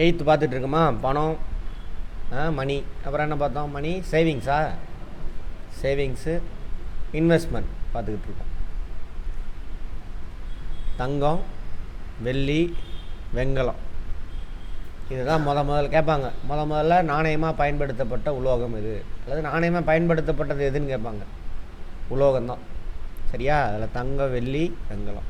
Eighth பார்த்துட்டு இருக்கோமா? பணம், மணி. அப்புறம் என்ன பார்த்தோம்? மணி, சேவிங்ஸா? சேவிங்ஸு, இன்வெஸ்ட்மெண்ட் பார்த்துக்கிட்டு இருக்கோம். தங்கம், வெள்ளி, வெண்கலம், இதுதான் முதல்ல கேட்பாங்க. முதல்ல நாணயமாக பயன்படுத்தப்பட்ட உலோகம் எது, அல்லது நாணயமாக பயன்படுத்தப்பட்டது எதுன்னு கேட்பாங்க. உலோகம்தான். சரியா? அதில் தங்கம், வெள்ளி, வெண்கலம்.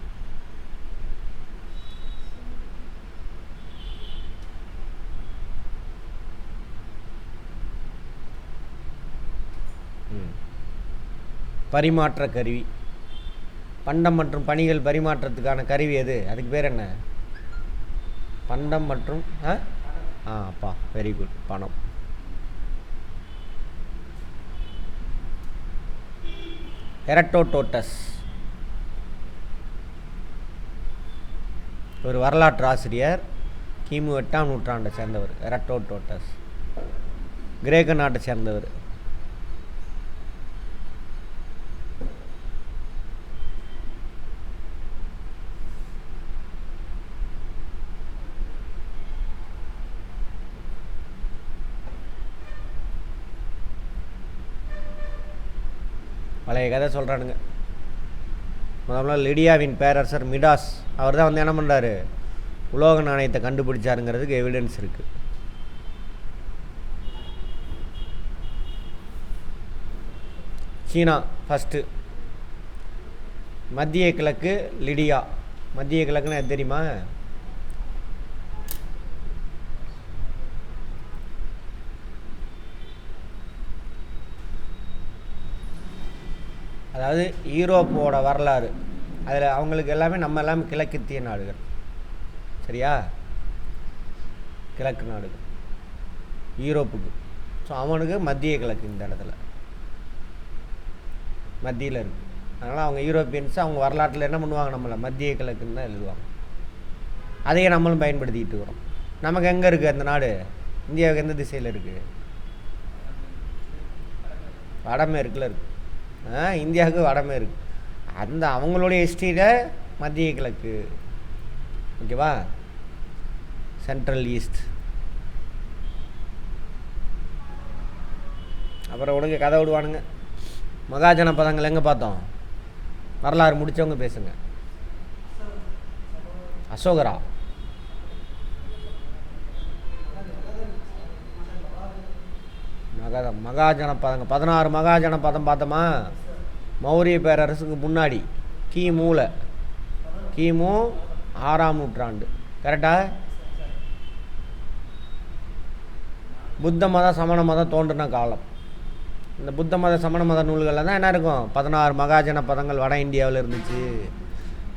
பரிமாற்ற கருவி, பண்டம் மற்றும் பணிகள் பரிமாற்றத்துக்கான கருவி எது? அதுக்கு பேர் என்ன? பண்டம் மற்றும் அப்பா வெரி குட், பணம். ஹெரட்டோடோட்டஸ் ஒரு வரலாற்று ஆசிரியர், கிமு 8ஆம் நூற்றாண்டை சேர்ந்தவர். ஹெரட்டோடோட்டஸ் கிரேக்க நாட்டை சேர்ந்தவர். பழைய கதை சொல்கிறானுங்க. முதல்ல லிடியாவின் பேரரசர் மிடாஸ், அவர் தான் வந்து என்ன பண்ணுறாரு? உலோக நாணயத்தை கண்டுபிடிச்சாருங்கிறதுக்கு எவிடன்ஸ் இருக்குது. சீனா ஃபஸ்ட்டு. மத்திய கிழக்கு லிடியா. மத்திய கிழக்குன்னு எது தெரியுமா? அதாவது யூரோப்போட வரலாறு, அதில் அவங்களுக்கு எல்லாமே நம்ம எல்லாமே கிழக்கத்திய நாடுகள். சரியா? கிழக்கு நாடுகள் யூரோப்புக்கு. ஸோ அவனுக்கு மத்திய கிழக்கு இந்த இடத்துல மத்தியில் இருக்குது. அதனால் அவங்க யூரோப்பியன்ஸ் அவங்க வரலாற்றில் என்ன பண்ணுவாங்க? நம்மளை மத்திய கிழக்குன்னு தான் எழுதுவாங்க. அதையே நம்மளும் பயன்படுத்திக்கிட்டு இருக்கிறோம். நமக்கு எங்கே இருக்குது அந்த நாடு? இந்தியாவுக்கு எந்த திசையில் இருக்குது? வடமேற்கில் இருக்குது. இந்தியாவுக்கு வடமேற்கு. அந்த அவங்களுடைய ஹிஸ்ட்ரியில் மத்திய கிழக்கு. ஓகேவா? Central east. அப்புறம் உனக்கு கதை விடுவானுங்க. மகாஜன பதங்கள் எங்கே பார்த்தோம்? வரலாறு முடித்தவங்க பேசுங்க. அசோகரா? மகாஜன பதங்க 16 மகாஜன பதம் பார்த்தோமா? மௌரிய பேரரசுக்கு முன்னாடி கிமு 6ஆம் நூற்றாண்டு. கரெக்டா? புத்த மதம் சமண மதம் தோன்றின காலம். இந்த புத்த மத சமண மத நூல்களில் தான் என்ன இருக்கும்? 16 மகாஜன பதங்கள் வட இந்தியாவில் இருந்துச்சு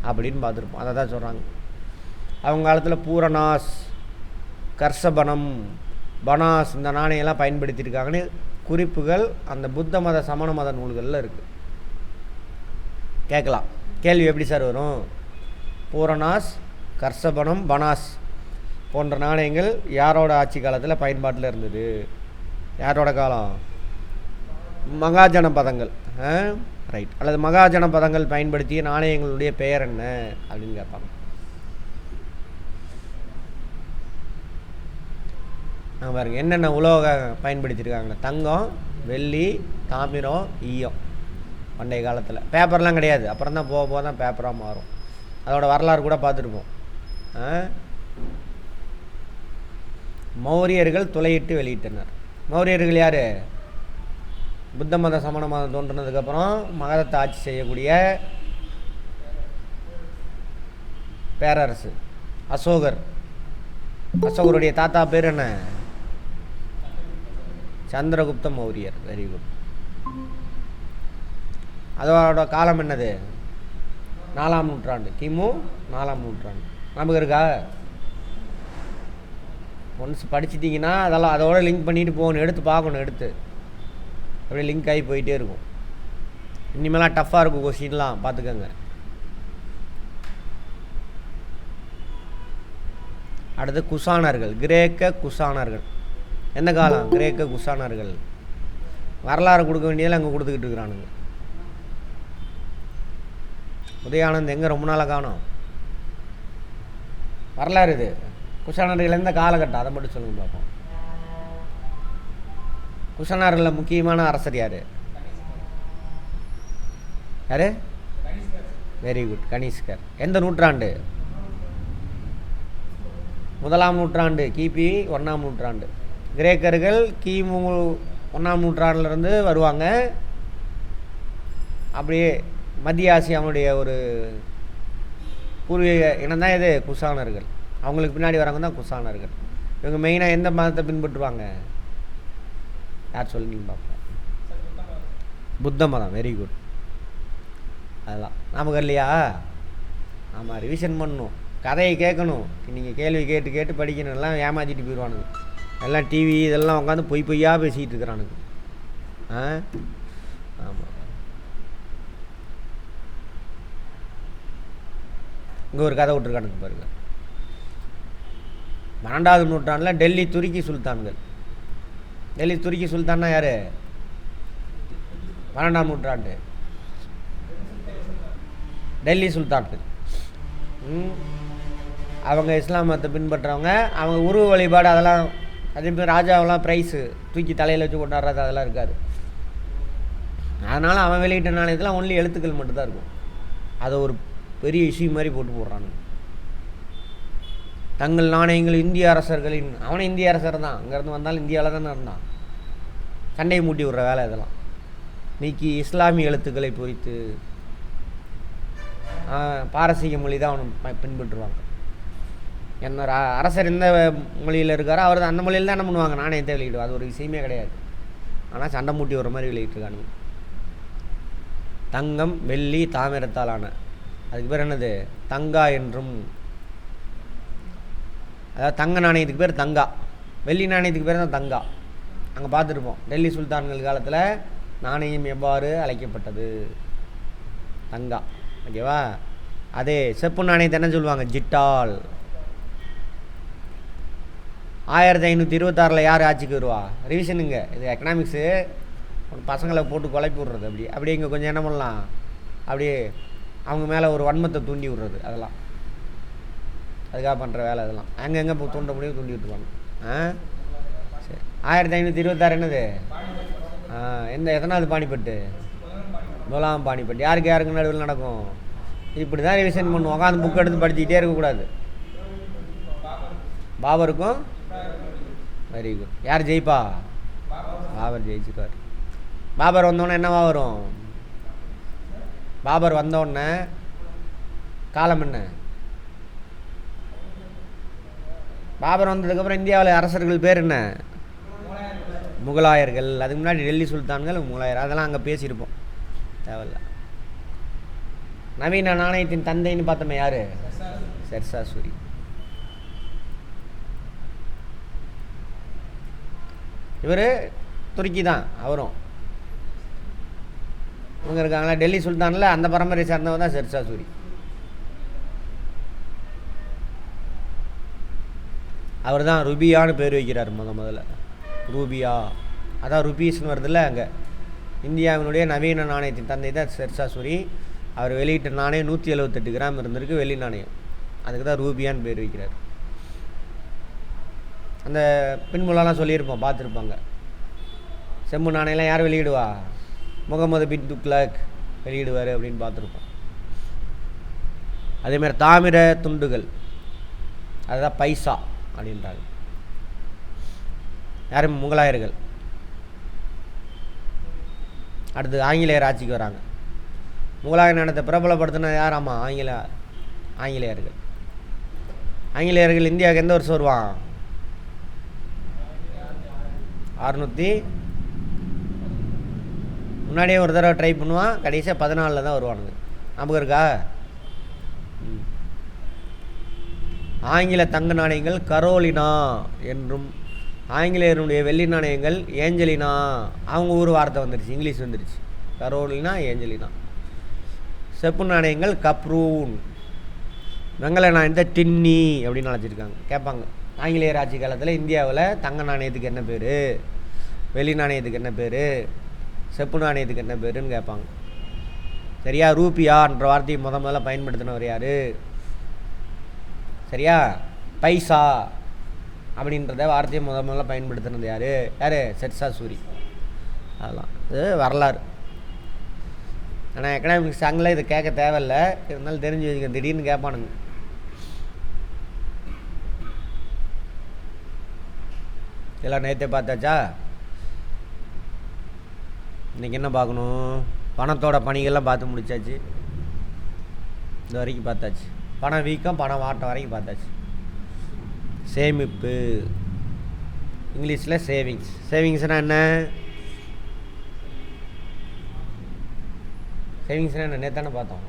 அப்படின்னு பார்த்துருப்போம். அதை தான் சொல்கிறாங்க. அவங்க காலத்தில் பூரணாஸ், கர்சபனம், பனாஸ் இந்த நாணயெல்லாம் பயன்படுத்தியிருக்காங்கன்னு குறிப்புகள் அந்த புத்த மத சமண மத நூல்களில் இருக்குது. கேட்கலாம். கேள்வி எப்படி சார் வரும்? பூரணாஸ், கர்சபனம், பனாஸ் போன்ற நாணயங்கள் யாரோட ஆட்சி காலத்தில் பயன்பாட்டில் இருந்தது? யாரோட காலம்? மகாஜன பதங்கள். ரைட். அல்லது மகாஜன பதங்கள் பயன்படுத்திய நாணயங்களுடைய பெயர் என்ன அப்படின்னு கேட்பாங்க. பாருங்க என்னென்ன உலோக பயன்படுத்தியிருக்காங்க. தங்கம், வெள்ளி, தாமிரம், ஈயம். பண்டைய காலத்தில் பேப்பர்லாம் கிடையாது. அப்புறம் தான் போக தான் பேப்பராக மாறும். அதோட வரலாறு கூட பார்த்துருப்போம். மௌரியர்கள் துளையிட்டு வெளியிட்டனர். மௌரியர்கள் யார்? புத்த மத சமண மதம் தோன்றினதுக்கப்புறம் மகதத்தை ஆட்சி செய்யக்கூடிய பேரரசு அசோகர். அசோகருடைய தாத்தா பேர் என்ன? சந்திரகுப்த மௌரியர். Very good. அதோட காலம் என்னது? 4ஆம் நூற்றாண்டு. கிமு 4ஆம் நூற்றாண்டு. நமக்கு இருக்கா? ஒன்ஸ் படிச்சிட்டிங்கன்னா அதெல்லாம் அதோட லிங்க் பண்ணிட்டு போகணும். எடுத்து பார்க்கணும். எடுத்து அப்படியே லிங்க் ஆகி போயிட்டே இருக்கும். இனிமேலாம் டஃப்பாக இருக்கும் கொஸ்டின்லாம் பார்த்துக்கோங்க. அடுத்து குசானர்கள். கிரேக்க குசானர்கள். எந்த காலம்? கிரேக்க குசானர்கள். வரலாறு கொடுக்க வேண்டியதில் அங்கே கொடுத்துக்கிட்டு இருக்கிறானுங்க. உதயானந்த் எங்கே? ரொம்ப நாளாக காணோம். வரலாறு இது. குஷானர்கள் எந்த காலகட்டம் அதை மட்டும் சொல்லுங்க பார்ப்போம். குஷானர்களில் முக்கியமான அரசர் யார்? யார்? வெரி குட், கனிஷ்கர். எந்த நூற்றாண்டு? 1ஆம் நூற்றாண்டு, கிபி 1ஆம் நூற்றாண்டு. கிரேக்கர்கள் கிமு 1ஆம் நூற்றாண்டுலேருந்து வருவாங்க. அப்படியே மத்திய ஆசியாவுடைய ஒரு பூர்வீக இனம் தான் இது குஷானர்கள். அவங்களுக்கு பின்னாடி வரவங்க தான் குஷானர்கள். இவங்க மெயினாக எந்த மதத்தை பின்பற்றுவாங்க? யார் சொல்லுங்க பார்ப்போம். புத்த மதம். Very good. அதெல்லாம் நமக்கு இல்லையா? ஆமாம், ரிவிஷன் பண்ணணும், கதையை கேட்கணும். நீங்கள் கேள்வி கேட்டு கேட்டு படிக்கணும். எல்லாம் ஏமாற்றிட்டு போயிடுவானுங்க. எல்லாம் டிவி இதெல்லாம் உட்காந்து பொய் பொய்யாக பேசிகிட்டு இருக்கிறானுங்க. ஆமாம். இங்கே ஒரு கதை விட்டுருக்கானுங்க பாருங்கள். 12ஆம் நூற்றாண்டில் டெல்லி துருக்கி சுல்தான்கள். டெல்லி துருக்கி சுல்தான்னா யார்? 12ஆம் நூற்றாண்டு டெல்லி சுல்தான்கள். அவங்க இஸ்லாம் மதத்தை பின்பற்றுறவங்க. அவங்க உருவ வழிபாடு அதெல்லாம், அதே மாதிரி ராஜாவெல்லாம் ப்ரைஸு தூக்கி தலையில் வச்சு கொண்டாடுறது அதெல்லாம் இருக்காது. அதனால் அவன் வெளியிட்ட நாணயத்தில் ஒன்லி எழுத்துக்கள் மட்டும்தான் இருக்கும். அதை ஒரு பெரிய இஷ்யூ மாதிரி போடுறானுங்க. தங்கள் நாணயங்கள் இந்திய அரசர்களின். அவனே இந்திய அரசர் தான், அங்கேருந்து வந்தாலும் இந்தியாவில் தானே இருந்தான். சண்டையை மூட்டி விடுற வேலை இதெல்லாம் நீக்கி இஸ்லாமிய எழுத்துக்களை பொறித்து பாரசீக மொழி தான் அவனை பின்பற்றுவாங்க. என்ன அரசர் எந்த மொழியில் இருக்காரோ அவர் தான் அந்த மொழியில் தான் என்ன பண்ணுவாங்க, நாணயத்தை வெளியிடுவாங்க. அது ஒரு விஷயமே கிடையாது. ஆனால் சண்டை மூட்டி வர மாதிரி வெளியிட்டிருக்கானுங்க. தங்கம் வெள்ளி தாமிரத்தாலான, அதுக்கு பேர் என்னது? தங்கா என்றும். அதாவது தங்க நாணயத்துக்கு பேர் தங்கா, வெள்ளி நாணயத்துக்கு பேர் தான் தங்கா. அங்கே பார்த்துருப்போம் டெல்லி சுல்தான்கள் காலத்தில் நாணயம் எவ்வாறு அழைக்கப்பட்டது, தங்கா. ஓகேவா? அதே செப்பு நாணயத்தை என்ன சொல்லுவாங்க? ஜிட்டால். 1526 யார் ஆட்சிக்கு வருவா? ரிவிஷனுங்க, இது எக்கனாமிக்ஸு. பசங்களை போட்டு குழப்பி விட்றது. அப்படியே இங்கே கொஞ்சம் என்ன பண்ணலாம், அப்படியே அவங்க மேலே ஒரு வன்மத்தை தூண்டி விட்றது. அதெல்லாம் அதுக்காக பண்ணுற வேலை. அதெல்லாம் அங்கங்கே இப்போ தூண்ட முடியும் தூண்டி விட்டுருவாங்க. சரி, 1526 என்னது? எத்தனாவது பாணிப்பட்டு? 1ஆம் பாணிப்பட்டு. யாருக்கு நடுவில் நடக்கும்? இப்படி தான் ரிவிஷன் பண்ணுவோம். உட்காந்து புக் எடுத்து படிச்சுக்கிட்டே இருக்கக்கூடாது. பாபருக்கும். Very good. யார் ஜெயிப்பா? பாபர் ஜெயிச்சுக்கார். பாபர் வந்தோடனே என்னவா வரும்? பாபர் வந்தோடனே காலம் என்ன? பாபர் வந்ததுக்கப்புறம் இந்தியாவில் அரசர்கள் பேர் என்ன? முகலாயர்கள். அதுக்கு முன்னாடி டெல்லி சுல்தான்கள், முகலாயர். அதெல்லாம் அங்கே பேசியிருப்போம், தேவையில்ல. நவீன நாணயத்தின் தந்தைன்னு பார்த்தோமே யார்? ஷெர்ஷா சூரி. இவர் துருக்கி தான். அவரும் இவங்க இருக்காங்களா டெல்லி சுல்தானில், அந்த பரம்பரை சார்ந்தவங்க தான் ஷெர்ஷா சூரி. அவர் தான் ருபியான்னு பேர் வைக்கிறார் முதல்ல. ரூபியா, அதான் ருபீஸ்னு வருதில்ல. அங்கே இந்தியாவினுடைய நவீன நாணயத்தின் தந்தை தான் ஷெர்ஷா சூரி. அவர் வெளியிட்ட நாணயம் 178 கிராம் இருந்திருக்கு, வெள்ளி நாணயம். அதுக்கு தான் ரூபியான்னு பேர் வைக்கிறார். அந்த பின்புலலாம் சொல்லியிருப்போம், பார்த்துருப்பாங்க. செம்பு நாணயம்லாம் யார் வெளியிடுவா? முகமது பின் துக்ளக் வெளியிடுவார் அப்படின்னு பார்த்துருப்போம். அதேமாதிரி தாமிர துண்டுகள், அதுதான் பைசா அப்படின்றாங்க. யாரும் முகலாயர்கள். அடுத்து ஆங்கிலேயர் ஆட்சிக்கு வராங்க. முகலாய நாணயத்தை பிரபலப்படுத்தின யாராமா? ஆங்கிலேயர்கள். ஆங்கிலேயர்கள் இந்தியாவுக்கு எந்த வருஷம் வருவான்? 600 முன்னாடியே ஒரு தடவை ட்ரை பண்ணுவான், கடைசியாக 14 தான் வருவானுங்க. நமக்கு இருக்கா? ஆங்கில தங்க நாணயங்கள் கரோலினா என்றும், ஆங்கிலேயருடைய வெள்ளி நாணயங்கள் ஏஞ்சலினா. அவங்க ஊர் வார்த்தை வந்துருச்சு, இங்கிலீஷ் வந்துருச்சு. Carolina, Angelina. செப்பு நாணயங்கள் கப்ரூன். வெங்கல நாணயத்தை டின்னி அப்படின்னு அழைச்சிருக்காங்க. கேட்பாங்க, ஆங்கிலேயர் ஆட்சி காலத்தில் இந்தியாவில் தங்க நாணயத்துக்கு என்ன பேர், வெள்ளி நாணயத்துக்கு என்ன பேர், செப்பு நாணயத்துக்கு என்ன பேருன்னு கேட்பாங்க. சரியா? ரூபியான்ற வார்த்தையை முதல்ல பயன்படுத்தினவர் யார்? சரியா? பைசா. அப்படின்றத வார்த்தையை முதல்ல பயன்படுத்தினது யார் ஷெர்ஷா சூரி. அதெல்லாம் இது வரலாறு. ஆனால் எக்கனாமிக்ஸ் அங்கே இது கேட்க தேவையில்லை, இருந்தாலும் தெரிஞ்சு வச்சுக்க. திடீர்னு கேட்பானுங்க. எல்லாம் நேற்றே பார்த்தாச்சா? இன்றைக்கி என்ன பார்க்கணும்? பணத்தோட பணிகள்லாம் பார்த்து முடித்தாச்சு. இது வரைக்கும் பார்த்தாச்சு. பணம் வீக்கம் பணம் வாட்டம் வரைக்கும் பார்த்தாச்சு. சேமிப்பு, இங்கிலீஷில் சேவிங்ஸ். சேவிங்ஸ்னால் என்ன? சேவிங்ஸ்னால் என்ன? நேற்றானே பார்த்தோம்.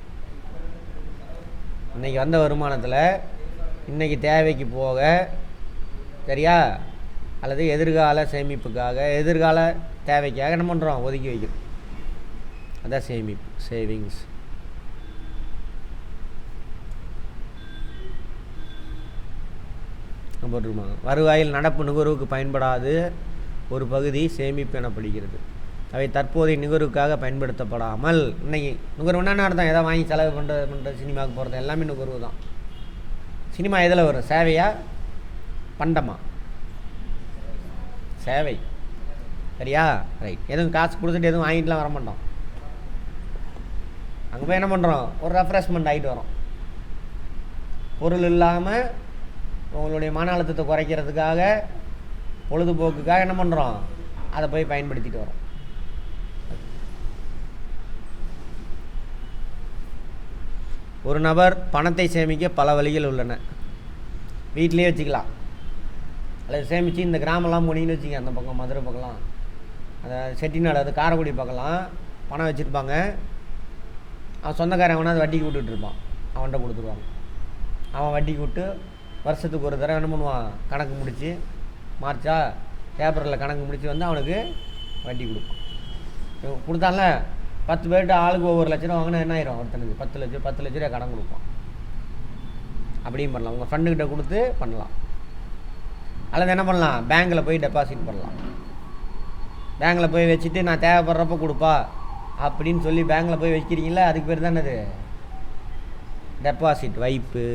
இன்றைக்கி வந்த வருமானத்தில் இன்றைக்கி தேவைக்கு போக, சரியா, அல்லது எதிர்கால சேமிப்புக்காக, எதிர்கால தேவைக்காக என்ன பண்ணுறோம்? ஒதுக்கி வைக்கிறோம். அதான் சேமிப்பு, சேவிங்ஸ். போட்டிருப்பாங்க. வருவாயில் நடப்பு நுகர்வுக்கு பயன்படாது ஒரு பகுதி சேமிப்பு எனப்படுகிறது. அவை தற்போதைய நுகர்வுக்காக பயன்படுத்தப்படாமல், இன்னைக்கு நுகர்வுன்னா என்ன அர்த்தம்? எதாவது வாங்கி செலவு பண்ணுறது, சினிமாவுக்கு போகிறது, எல்லாமே நுகர்வு தான். சினிமா எதில் வரும்? சேவையா பண்டமா? சேவை. சரியா? ரைட். எதுவும் காசு கொடுத்துட்டு எதுவும் வாங்கிட்டுலாம் வர மாட்டோம். அங்கே போய் என்ன பண்ணுறோம்? ஒரு ரெஃப்ரெஷ்மெண்ட் ஆகிட்டு வரோம். பொருள் இல்லாமல் உங்களுடைய மன அழுத்தத்தை குறைக்கிறதுக்காக, பொழுதுபோக்குக்காக என்ன பண்ணுறோம்? அதை போய் பயன்படுத்திட்டு வரோம். ஒரு நபர் பணத்தை சேமிக்க பல வழிகள் உள்ளன. வீட்டிலே வச்சுக்கலாம், அல்லது சேமித்து இந்த கிராமம்லாம் போனீங்கன்னு வச்சுக்க, அந்த பக்கம் மதுரை பக்கம்லாம், அந்த செட்டிநாடு, அது காரைக்குடி பக்கம்லாம் பணம் வச்சுருப்பாங்க. அவன் சொந்தக்காரன் அவனை அது வட்டிக்கு விட்டுட்ருப்பான். அவன்கிட்ட கொடுத்துருவாங்க. அவன் வட்டிக்கு விட்டு வருஷத்துக்கு ஒரு தடவை என்ன பண்ணுவான்? கணக்கு முடித்து மார்ச்சா பேப்பரில் கணக்கு முடித்து வந்து அவனுக்கு வட்டி கொடுப்பான். கொடுத்தால 10 பேர்கிட்ட ஆளுக்கு ஒவ்வொரு லட்ச ரூபா வாங்கினா என்ன ஆயிரும்? ஒருத்தனுக்கு 10 லட்ச ரூபா கடன் கொடுப்பான். அப்படியும் பண்ணலாம். உங்கள் ஃப்ரெண்டுக்கிட்ட கொடுத்து பண்ணலாம். அல்லது என்ன பண்ணலாம்? பேங்கில் போய் டெபாசிட் பண்ணலாம். பேங்கில் போய் வச்சுட்டு நான் தேவைப்படுறப்ப கொடுப்பா அப்படின்னு சொல்லி பேங்கில் போய் வைக்கிறீங்களா, அதுக்கு பேர் தான் அது டெபாசிட், வைப்பு.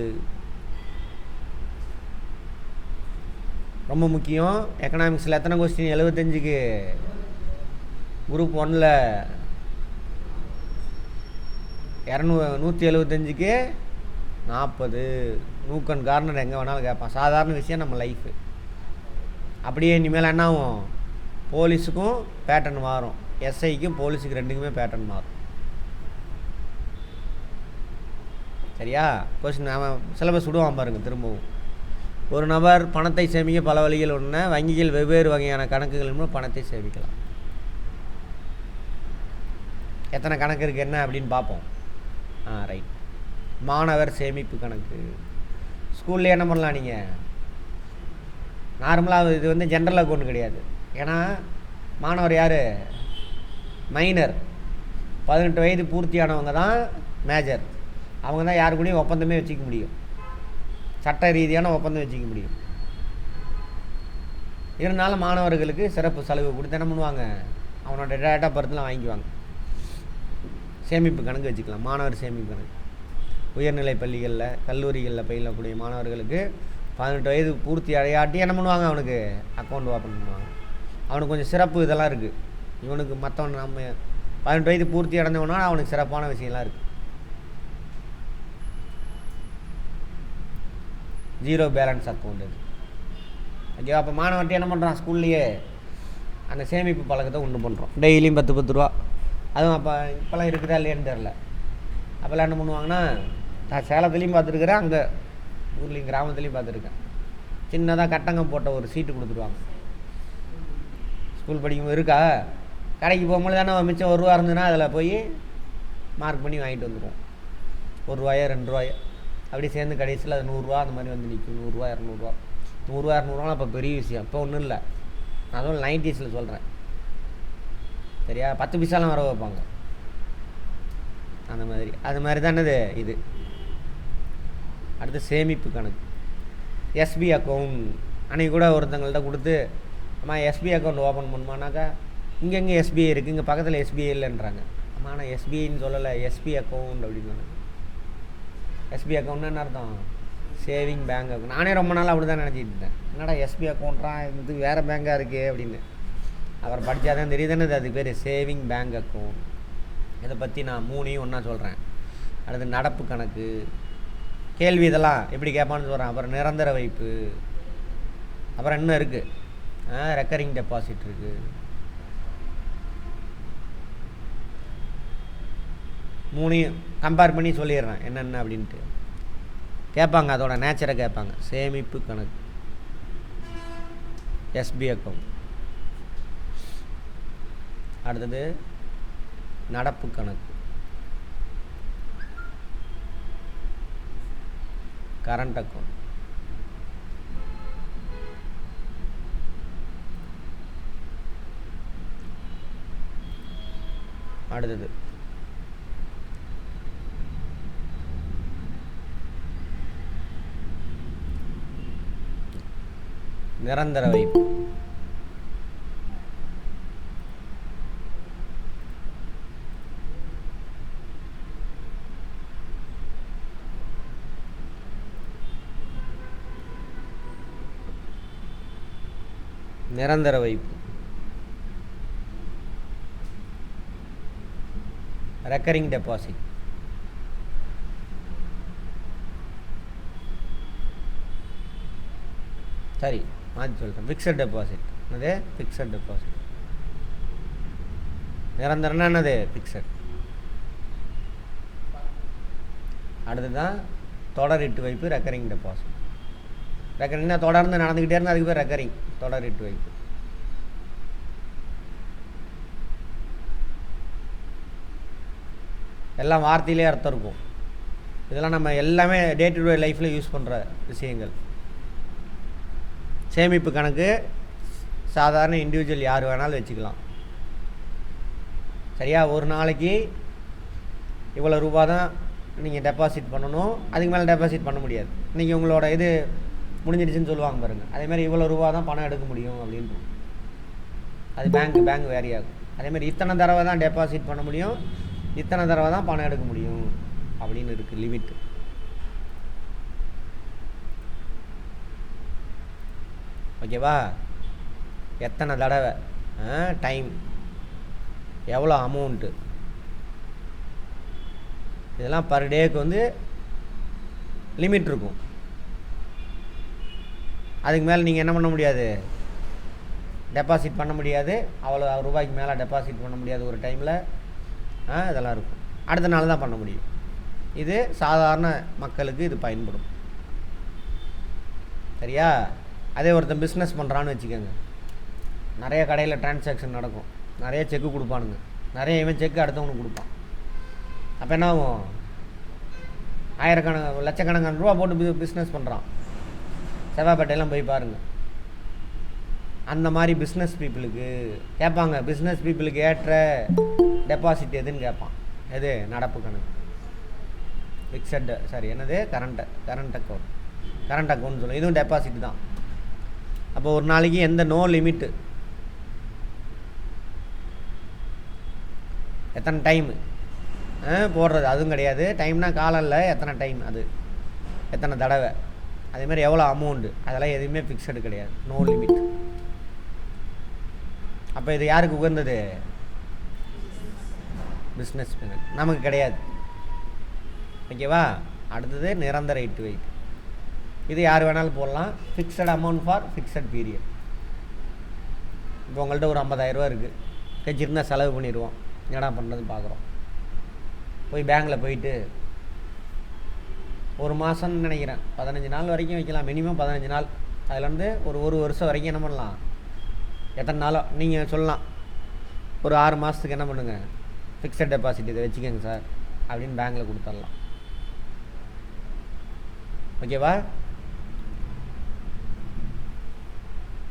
ரொம்ப முக்கியம். எக்கனாமிக்ஸில் எத்தனை கொஸ்டின்? 75க்கு. குரூப் 1ல் 175க்கு 40. நூக்கன் கார்னர் எங்கே வேணாலும் கேட்பான். சாதாரண விஷயம் நம்ம லைஃபு. அப்படியே இனிமேல் என்ன ஆகும்? போலீஸுக்கும் பேட்டர்ன் மாறும், எஸ்ஐக்கும் போலீஸுக்கு ரெண்டுக்குமே பேட்டர்ன் மாறும். சரியா? கொஸ்டின் அவன் சிலபஸ் விடுவான் பாருங்கள் திரும்பவும். ஒரு நபர் பணத்தை சேமிக்க பல வழிகள் உள்ளன. வங்கிகள் வெவ்வேறு வகையான கணக்குகள் மூலம் பணத்தை சேமிக்கலாம். எத்தனை கணக்கு இருக்குது என்ன அப்படின்னு பார்ப்போம். ரைட். மாணவர் சேமிப்பு கணக்கு. ஸ்கூல்லே என்ன பண்ணலாம்? நீங்கள் நார்மலாக இது வந்து ஜென்ரல் அக்கௌண்ட் கிடையாது. ஏன்னா மாணவர் யார்? மைனர். 18 வயது பூர்த்தியானவங்க தான் மேஜர். அவங்க தான் யாரு கூடயும் ஒப்பந்தமே வச்சுக்க முடியும், சட்ட ரீதியான ஒப்பந்தம் வச்சுக்க முடியும். இருந்தாலும் மாணவர்களுக்கு சிறப்பு சலுகை கொடுத்து என்ன பண்ணுவாங்க? அவனோட டேட்டா பர்த்லாம் வாங்கிக்குவாங்க. சேமிப்பு கணக்கு வச்சுக்கலாம். மாணவர் சேமிப்பு கணக்கு. உயர்நிலை பள்ளிகளில், கல்லூரிகளில் பயிலக்கூடிய மாணவர்களுக்கு 18 வயது பூர்த்தி அடையாட்டி என்ன பண்ணுவாங்க? அவனுக்கு அக்கௌண்ட் ஓப்பன் பண்ணுவாங்க. அவனுக்கு கொஞ்சம் சிறப்பு இதெல்லாம் இருக்குது. இவனுக்கு மற்றவன் நம்ம 18 வயது பூர்த்தி அடைஞ்சவனா அவனுக்கு சிறப்பான விஷயம்லாம் இருக்குது. 0 பேலன்ஸ் அக்கௌண்ட் அது. ஓகே. அப்போ மாணவர்கிட்ட என்ன பண்ணுறான்? ஸ்கூல்லையே அந்த சேமிப்பு பழக்கத்தை உண்டு பண்ணுறோம். டெய்லியும் 10 ரூபா. அதுவும் அப்போ இப்போலாம் இருக்குதா இல்லையான்னு தெரில. அப்போல்லாம் என்ன பண்ணுவாங்கன்னா, நான் சேலத்துலேயும் பார்த்துருக்குறேன், அங்கே ஊர்லேயும் கிராமத்துலேயும் பார்த்துருக்கேன். சின்னதாக கட்டங்கம் போட்ட ஒரு சீட்டு கொடுத்துருவாங்க. ஸ்கூல் படிக்கும்போது இருக்கா? கடைக்கு போகும்போது தானே மிச்சம் 1 ரூபா இருந்ததுன்னா அதில் போய் மார்க் பண்ணி வாங்கிட்டு வந்துடுவோம். 1 ரூபாயோ 2 ரூபாயோ அப்படி சேர்ந்து கடைசியில் அது 100 ரூபா அந்த மாதிரி வந்து நிற்கும். 100 ரூபா 200 ரூபா. 100 ரூபா 200 ரூபா அப்போ பெரிய விஷயம். இப்போ ஒன்றும் இல்லை. நான் அதுவும் 90s சொல்கிறேன். சரியா? 10 பைசாலாம் வர வைப்பாங்க அந்த மாதிரி. அது மாதிரி தானது இது. அடுத்து சேமிப்பு கணக்கு. SP account. அன்றைக்கி கூட ஒருத்தங்கள்ட்ட கொடுத்து, அம்மா எஸ்பிஐ அக்கௌண்ட் ஓப்பன் பண்ணுமானாக்கா, இங்கெங்கே எஸ்பிஐ இருக்குது, இங்கே பக்கத்தில் எஸ்பிஐ இல்லைன்றாங்க. அம்மா நான் எஸ்பிஐன்னு சொல்லலை, எஸ்பி அக்கௌண்ட் அப்படின்னு சொன்னாங்க. எஸ்பி அக்கௌண்ட்னா என்ன அர்த்தம்? Saving bank account. நானே ரொம்ப நாள் அப்படி தான் நினச்சிட்டு இருந்தேன், என்னடா எஸ்பி அக்கௌண்ட்ரா இது வேறு பேங்காக இருக்கே அப்படின்னு. அப்புறம் படித்தா தான் தெரியுதுன்னு அதுக்கு பேர் சேவிங் பேங்க் அக்கௌண்ட். இதை பற்றி நான் 3 ஒன்றா சொல்கிறேன். அடுத்து நடப்பு கணக்கு, கேள்வி இதெல்லாம் எப்படி கேட்பான்னு சொல்கிறேன். அப்புறம் நிரந்தர வைப்பு, அப்புறம் இன்னும் இருக்குது ரெக்கரிங் டெபாசிட் இருக்குது. 3 கம்பேர் பண்ணி சொல்லிடுறேன் என்னென்ன அப்படின்ட்டு. கேட்பாங்க, அதோட நேச்சரை கேட்பாங்க. சேமிப்பு கணக்கு, எஸ்பி அக்கௌண்ட். அடுத்தது நடப்பு கணக்கு, கரண்ட் அக்கௌண்ட். அடுத்தது நிரந்தர வைப்பு. நிரந்தர வைப்பு, ரெக்கரிங் டெபாசிட், சரி மாற்றி சொல்லிட்டேன். Fixed deposit. என்னது ஃபிக்ஸட் டெபாசிட்? நிரந்தரம்னா என்னது? ஃபிக்ஸட். அடுத்து தான் தொடர் இட்டு வைப்பு, ரெக்கரிங் டெபாசிட். ரெக்கரிங்னா தொடர்ந்து நடந்துக்கிட்டே இருந்தால் அதுக்கு பேர் ரெக்கரிங், தொடர் இட்டு வைப்பு. எல்லாம் வார்த்தையிலே அர்த்தம் இருக்கும். இதெல்லாம் நம்ம எல்லாமே டே டு டே லைஃப்பில் யூஸ் பண்ணுற விஷயங்கள். சேமிப்பு கணக்கு சாதாரண இண்டிவிஜுவல் யார் வேணாலும் வச்சுக்கலாம். சரியா? ஒரு நாளைக்கு இவ்வளோ ரூபா தான் நீங்கள் டெபாசிட் பண்ணணும், அதுக்கு மேலே டெபாசிட் பண்ண முடியாது. இன்றைக்கி உங்களோட இது முடிஞ்சிடுச்சுன்னு சொல்லுவாங்க பாருங்கள், அதேமாதிரி இவ்வளோ ரூபா தான் பணம் எடுக்க முடியும் அப்படின்ட்டு. அது பேங்க் வேரி ஆகும். அதேமாதிரி இத்தனை தடவை தான் டெபாசிட் பண்ண முடியும், இத்தனை தடவை தான் பணம் எடுக்க முடியும் அப்படின்னு இருக்குது லிமிட்டு. ஓகேவா? எத்தனை தடவை, டைம், எவ்வளோ அமௌண்ட்டு, இதெல்லாம் பர் டேக்கு வந்து லிமிட் இருக்கும். அதுக்கு மேலே நீங்கள் என்ன பண்ண முடியாது, டெபாசிட் பண்ண முடியாது. அவ்வளோ ரூபாய்க்கு மேலே டெபாசிட் பண்ண முடியாது ஒரு டைமில். இதெல்லாம் இருக்கும். அடுத்த நாள் தான் பண்ண முடியும். இது சாதாரண மக்களுக்கு இது பயன்படும். சரியா? அதே ஒருத்தன் பிஸ்னஸ் பண்ணுறான்னு வச்சுக்கோங்க, நிறைய கடையில் டிரான்சாக்ஷன் நடக்கும், நிறைய செக்கு கொடுப்பானுங்க, நிறைய இவன் செக்கு அடுத்தவனுக்கு கொடுப்பான். அப்போ என்ன ஆகும், ஆயிரக்கணக்கான லட்சக்கணக்கான ரூபா போட்டு பிஸ்னஸ் பண்ணுறான். செவ்வாய்ப்பேட்டையெல்லாம் போய் பாருங்கள். அந்த மாதிரி பிஸ்னஸ் பீப்புளுக்கு கேட்பாங்க, பிஸ்னஸ் பீப்புளுக்கு ஏற்ற டெபாசிட் எதுன்னு கேட்பான். எது? நடப்பு கணக்கு, ஃபிக்ஸட், சாரி என்னது, கரண்ட் அக்கௌண்ட். கரண்ட் அக்கௌண்ட் சொல்லுவோம். இதுவும் டெபாசிட் தான். அப்போ ஒரு நாளைக்கு எந்த நோ லிமிட்டு, எத்தனை டைமு போடுறது அதுவும் கிடையாது. டைம்னா காலம் இல்லை, எத்தனை டைம், அது எத்தனை தடவை, அதேமாதிரி எவ்வளோ அமௌண்ட்டு, அதெல்லாம் எதுவுமே ஃபிக்ஸடு கிடையாது, நோ லிமிட். அப்போ இது யாருக்கு உகந்தது? Business man. நமக்கு கிடையாது. ஓகேவா? அடுத்தது நிரந்தர இட்டு வைப்பு. இது யார் வேணாலும் போடலாம். Fixed amount for fixed period. இப்போ உங்கள்கிட்ட ஒரு 50,000 இருக்குது, கட்சிருந்தால் செலவு பண்ணிடுவோம், என்னடா பண்ணுறதுன்னு பார்க்குறோம். போய் பேங்கில் போயிட்டு ஒரு மாதம்னு நினைக்கிறேன், 15 நாள் வரைக்கும் வைக்கலாம், மினிமம் 15 நாள். அதுலேருந்து ஒரு வருஷம் வரைக்கும் என்ன பண்ணலாம், எத்தனை நாளோ நீங்கள் சொல்லலாம். ஒரு 6 மாதத்துக்கு என்ன பண்ணுங்கள், ஃபிக்ஸட் டெபாசிட் இதை வச்சுக்கோங்க சார் அப்படின்னு பேங்கில் கொடுத்துடலாம். ஓகேவா?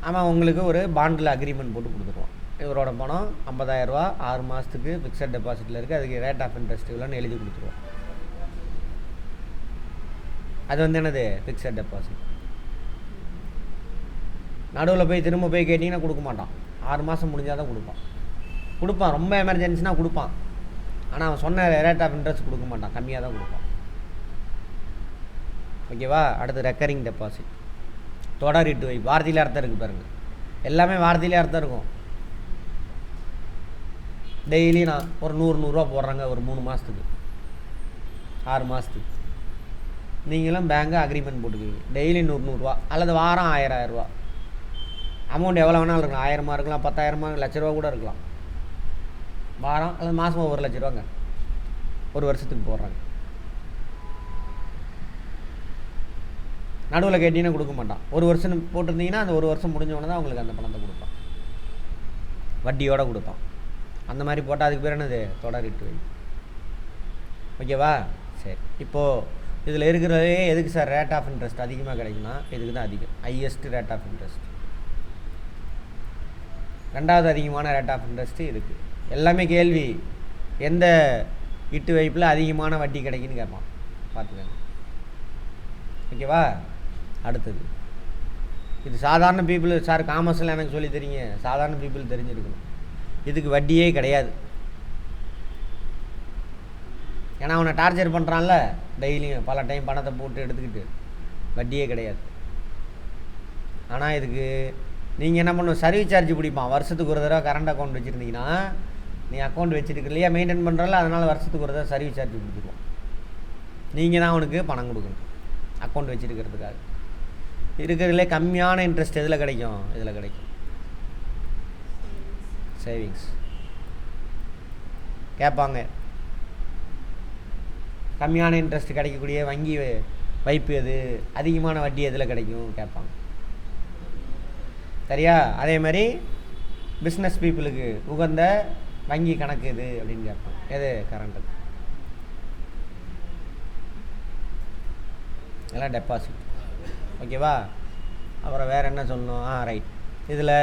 ஆமாம், உங்களுக்கு ஒரு பாண்டில் அக்ரிமெண்ட் போட்டு கொடுத்துருவோம். இவரோட பணம் 50,000 6 மாதத்துக்கு ஃபிக்ஸட் டெபாசிட்டில் இருக்குது, அதுக்கு ரேட் ஆஃப் இன்ட்ரெஸ்ட் இவ்வளோன்னு எழுதி கொடுத்துருவோம். அது வந்து என்னது, ஃபிக்ஸட் டெபாசிட். நடுவில் போய் திரும்ப போய் கேட்டிங்கன்னா கொடுக்க மாட்டான். 6 மாதம் முடிஞ்சால் தான் கொடுப்பான். ரொம்ப எமர்ஜென்சினா கொடுப்பான். ஆனால் அவன் சொன்ன ரேட் ஆஃப் இன்ட்ரெஸ்ட் கொடுக்க மாட்டான், கம்மியாக தான் கொடுப்பான். ஓகேவா. அடுத்து ரெக்கரிங் டெபாசிட், தொடர் இட்டு வைப்பு. வார்த்தையிலே அர்த்தம் இருக்குது பாருங்கள், எல்லாமே வார்த்தையிலே அர்த்தம் இருக்கும். டெய்லி நான் ஒரு 100 போடுறாங்க ஒரு 3 மாதத்துக்கு 6 மாதத்துக்கு. நீங்களும் பேங்க்கு அக்ரிமெண்ட் போட்டுக்குவீங்க, டெய்லி 100 அல்லது வாரம் 1000 அமௌண்ட் எவ்வளோ வேணாலும் இருக்கலாம். 1000 இருக்கலாம், 10,000 1,00,000 கூட இருக்கலாம். வாரம் அல்லது மாதம் 1,00,000 ஒரு வருஷத்துக்கு போடுறாங்க. நடுவில் கேட்டிங்கன்னா கொடுக்க மாட்டான். ஒரு வருஷம் போட்டிருந்தீங்கன்னா அந்த ஒரு வருஷம் முடிஞ்சவொடனே தான் உங்களுக்கு அந்த பணத்தை கொடுப்பான், வட்டியோடு கொடுப்பான். அந்த மாதிரி போட்டால் அதுக்கு பேர் என்னது, தொடர் இட்டு வை. ஓகேவா. சரி, இப்போது இதில் இருக்கிறதே எதுக்கு சார் ரேட் ஆஃப் இன்ட்ரெஸ்ட் அதிகமாக கிடைக்குன்னா இதுக்கு தான் அதிகம், ஹையஸ்ட் ரேட் ஆஃப் இன்ட்ரெஸ்ட். ரெண்டாவது அதிகமான ரேட் ஆஃப் இன்ட்ரெஸ்ட்டு இருக்குது. எல்லாமே கேள்வி, எந்த இட்டு வைப்பில் அதிகமான வட்டி கிடைக்குன்னு கேட்பான், பார்த்துக்கங்க. ஓகேவா. அடுத்தது இது சாதாரண பீப்புள் சார், காமர்ஸில் எனக்கு சொல்லி தெரியுங்க, சாதாரண பீப்புள் தெரிஞ்சிருக்கணும். இதுக்கு வட்டியே கிடையாது. ஏன்னா அவனை டார்ச்சர் பண்ணுறான்ல டெய்லியும், பல டைம் பணத்தை போட்டு எடுத்துக்கிட்டு, வட்டியே கிடையாது. ஆனால் இதுக்கு நீங்கள் என்ன பண்ணணும், சர்வீஸ் சார்ஜ் பிடிப்பான். வருஷத்துக்கு ஒரு தடவை கரண்ட் அக்கௌண்ட் வச்சுருந்தீங்கன்னா, நீ அக்கௌண்ட் வச்சுருக்கு இல்லையா, மெயின்டைன் பண்ணுறல, அதனால் வருஷத்துக்கு ஒரு தடவை சர்வீஸ் சார்ஜ் கொடுத்துருவோம். நீங்கள் தான் அவனுக்கு பணம் கொடுக்கணும் அக்கௌண்ட் வச்சுருக்கிறதுக்காக. இருக்கிறதுலே கம்மியான இன்ட்ரெஸ்ட் எதில் கிடைக்கும், இதில் கிடைக்கும், சேவிங்ஸ். கேட்பாங்க கம்மியான இன்ட்ரெஸ்ட் கிடைக்கக்கூடிய வங்கி வைப்பு எது, அதிகமான வட்டி எதில் கிடைக்கும் கேட்பாங்க. சரியா. அதே மாதிரி பிஸ்னஸ் பீப்புளுக்கு உகந்த வங்கி கணக்கு எது அப்படின்னு கேட்பாங்க, எது கரண்ட், எல்லாம் டெபாசிட். ஓகேவா. அப்புறம் வேறு என்ன சொல்லணும், ரைட். இதில்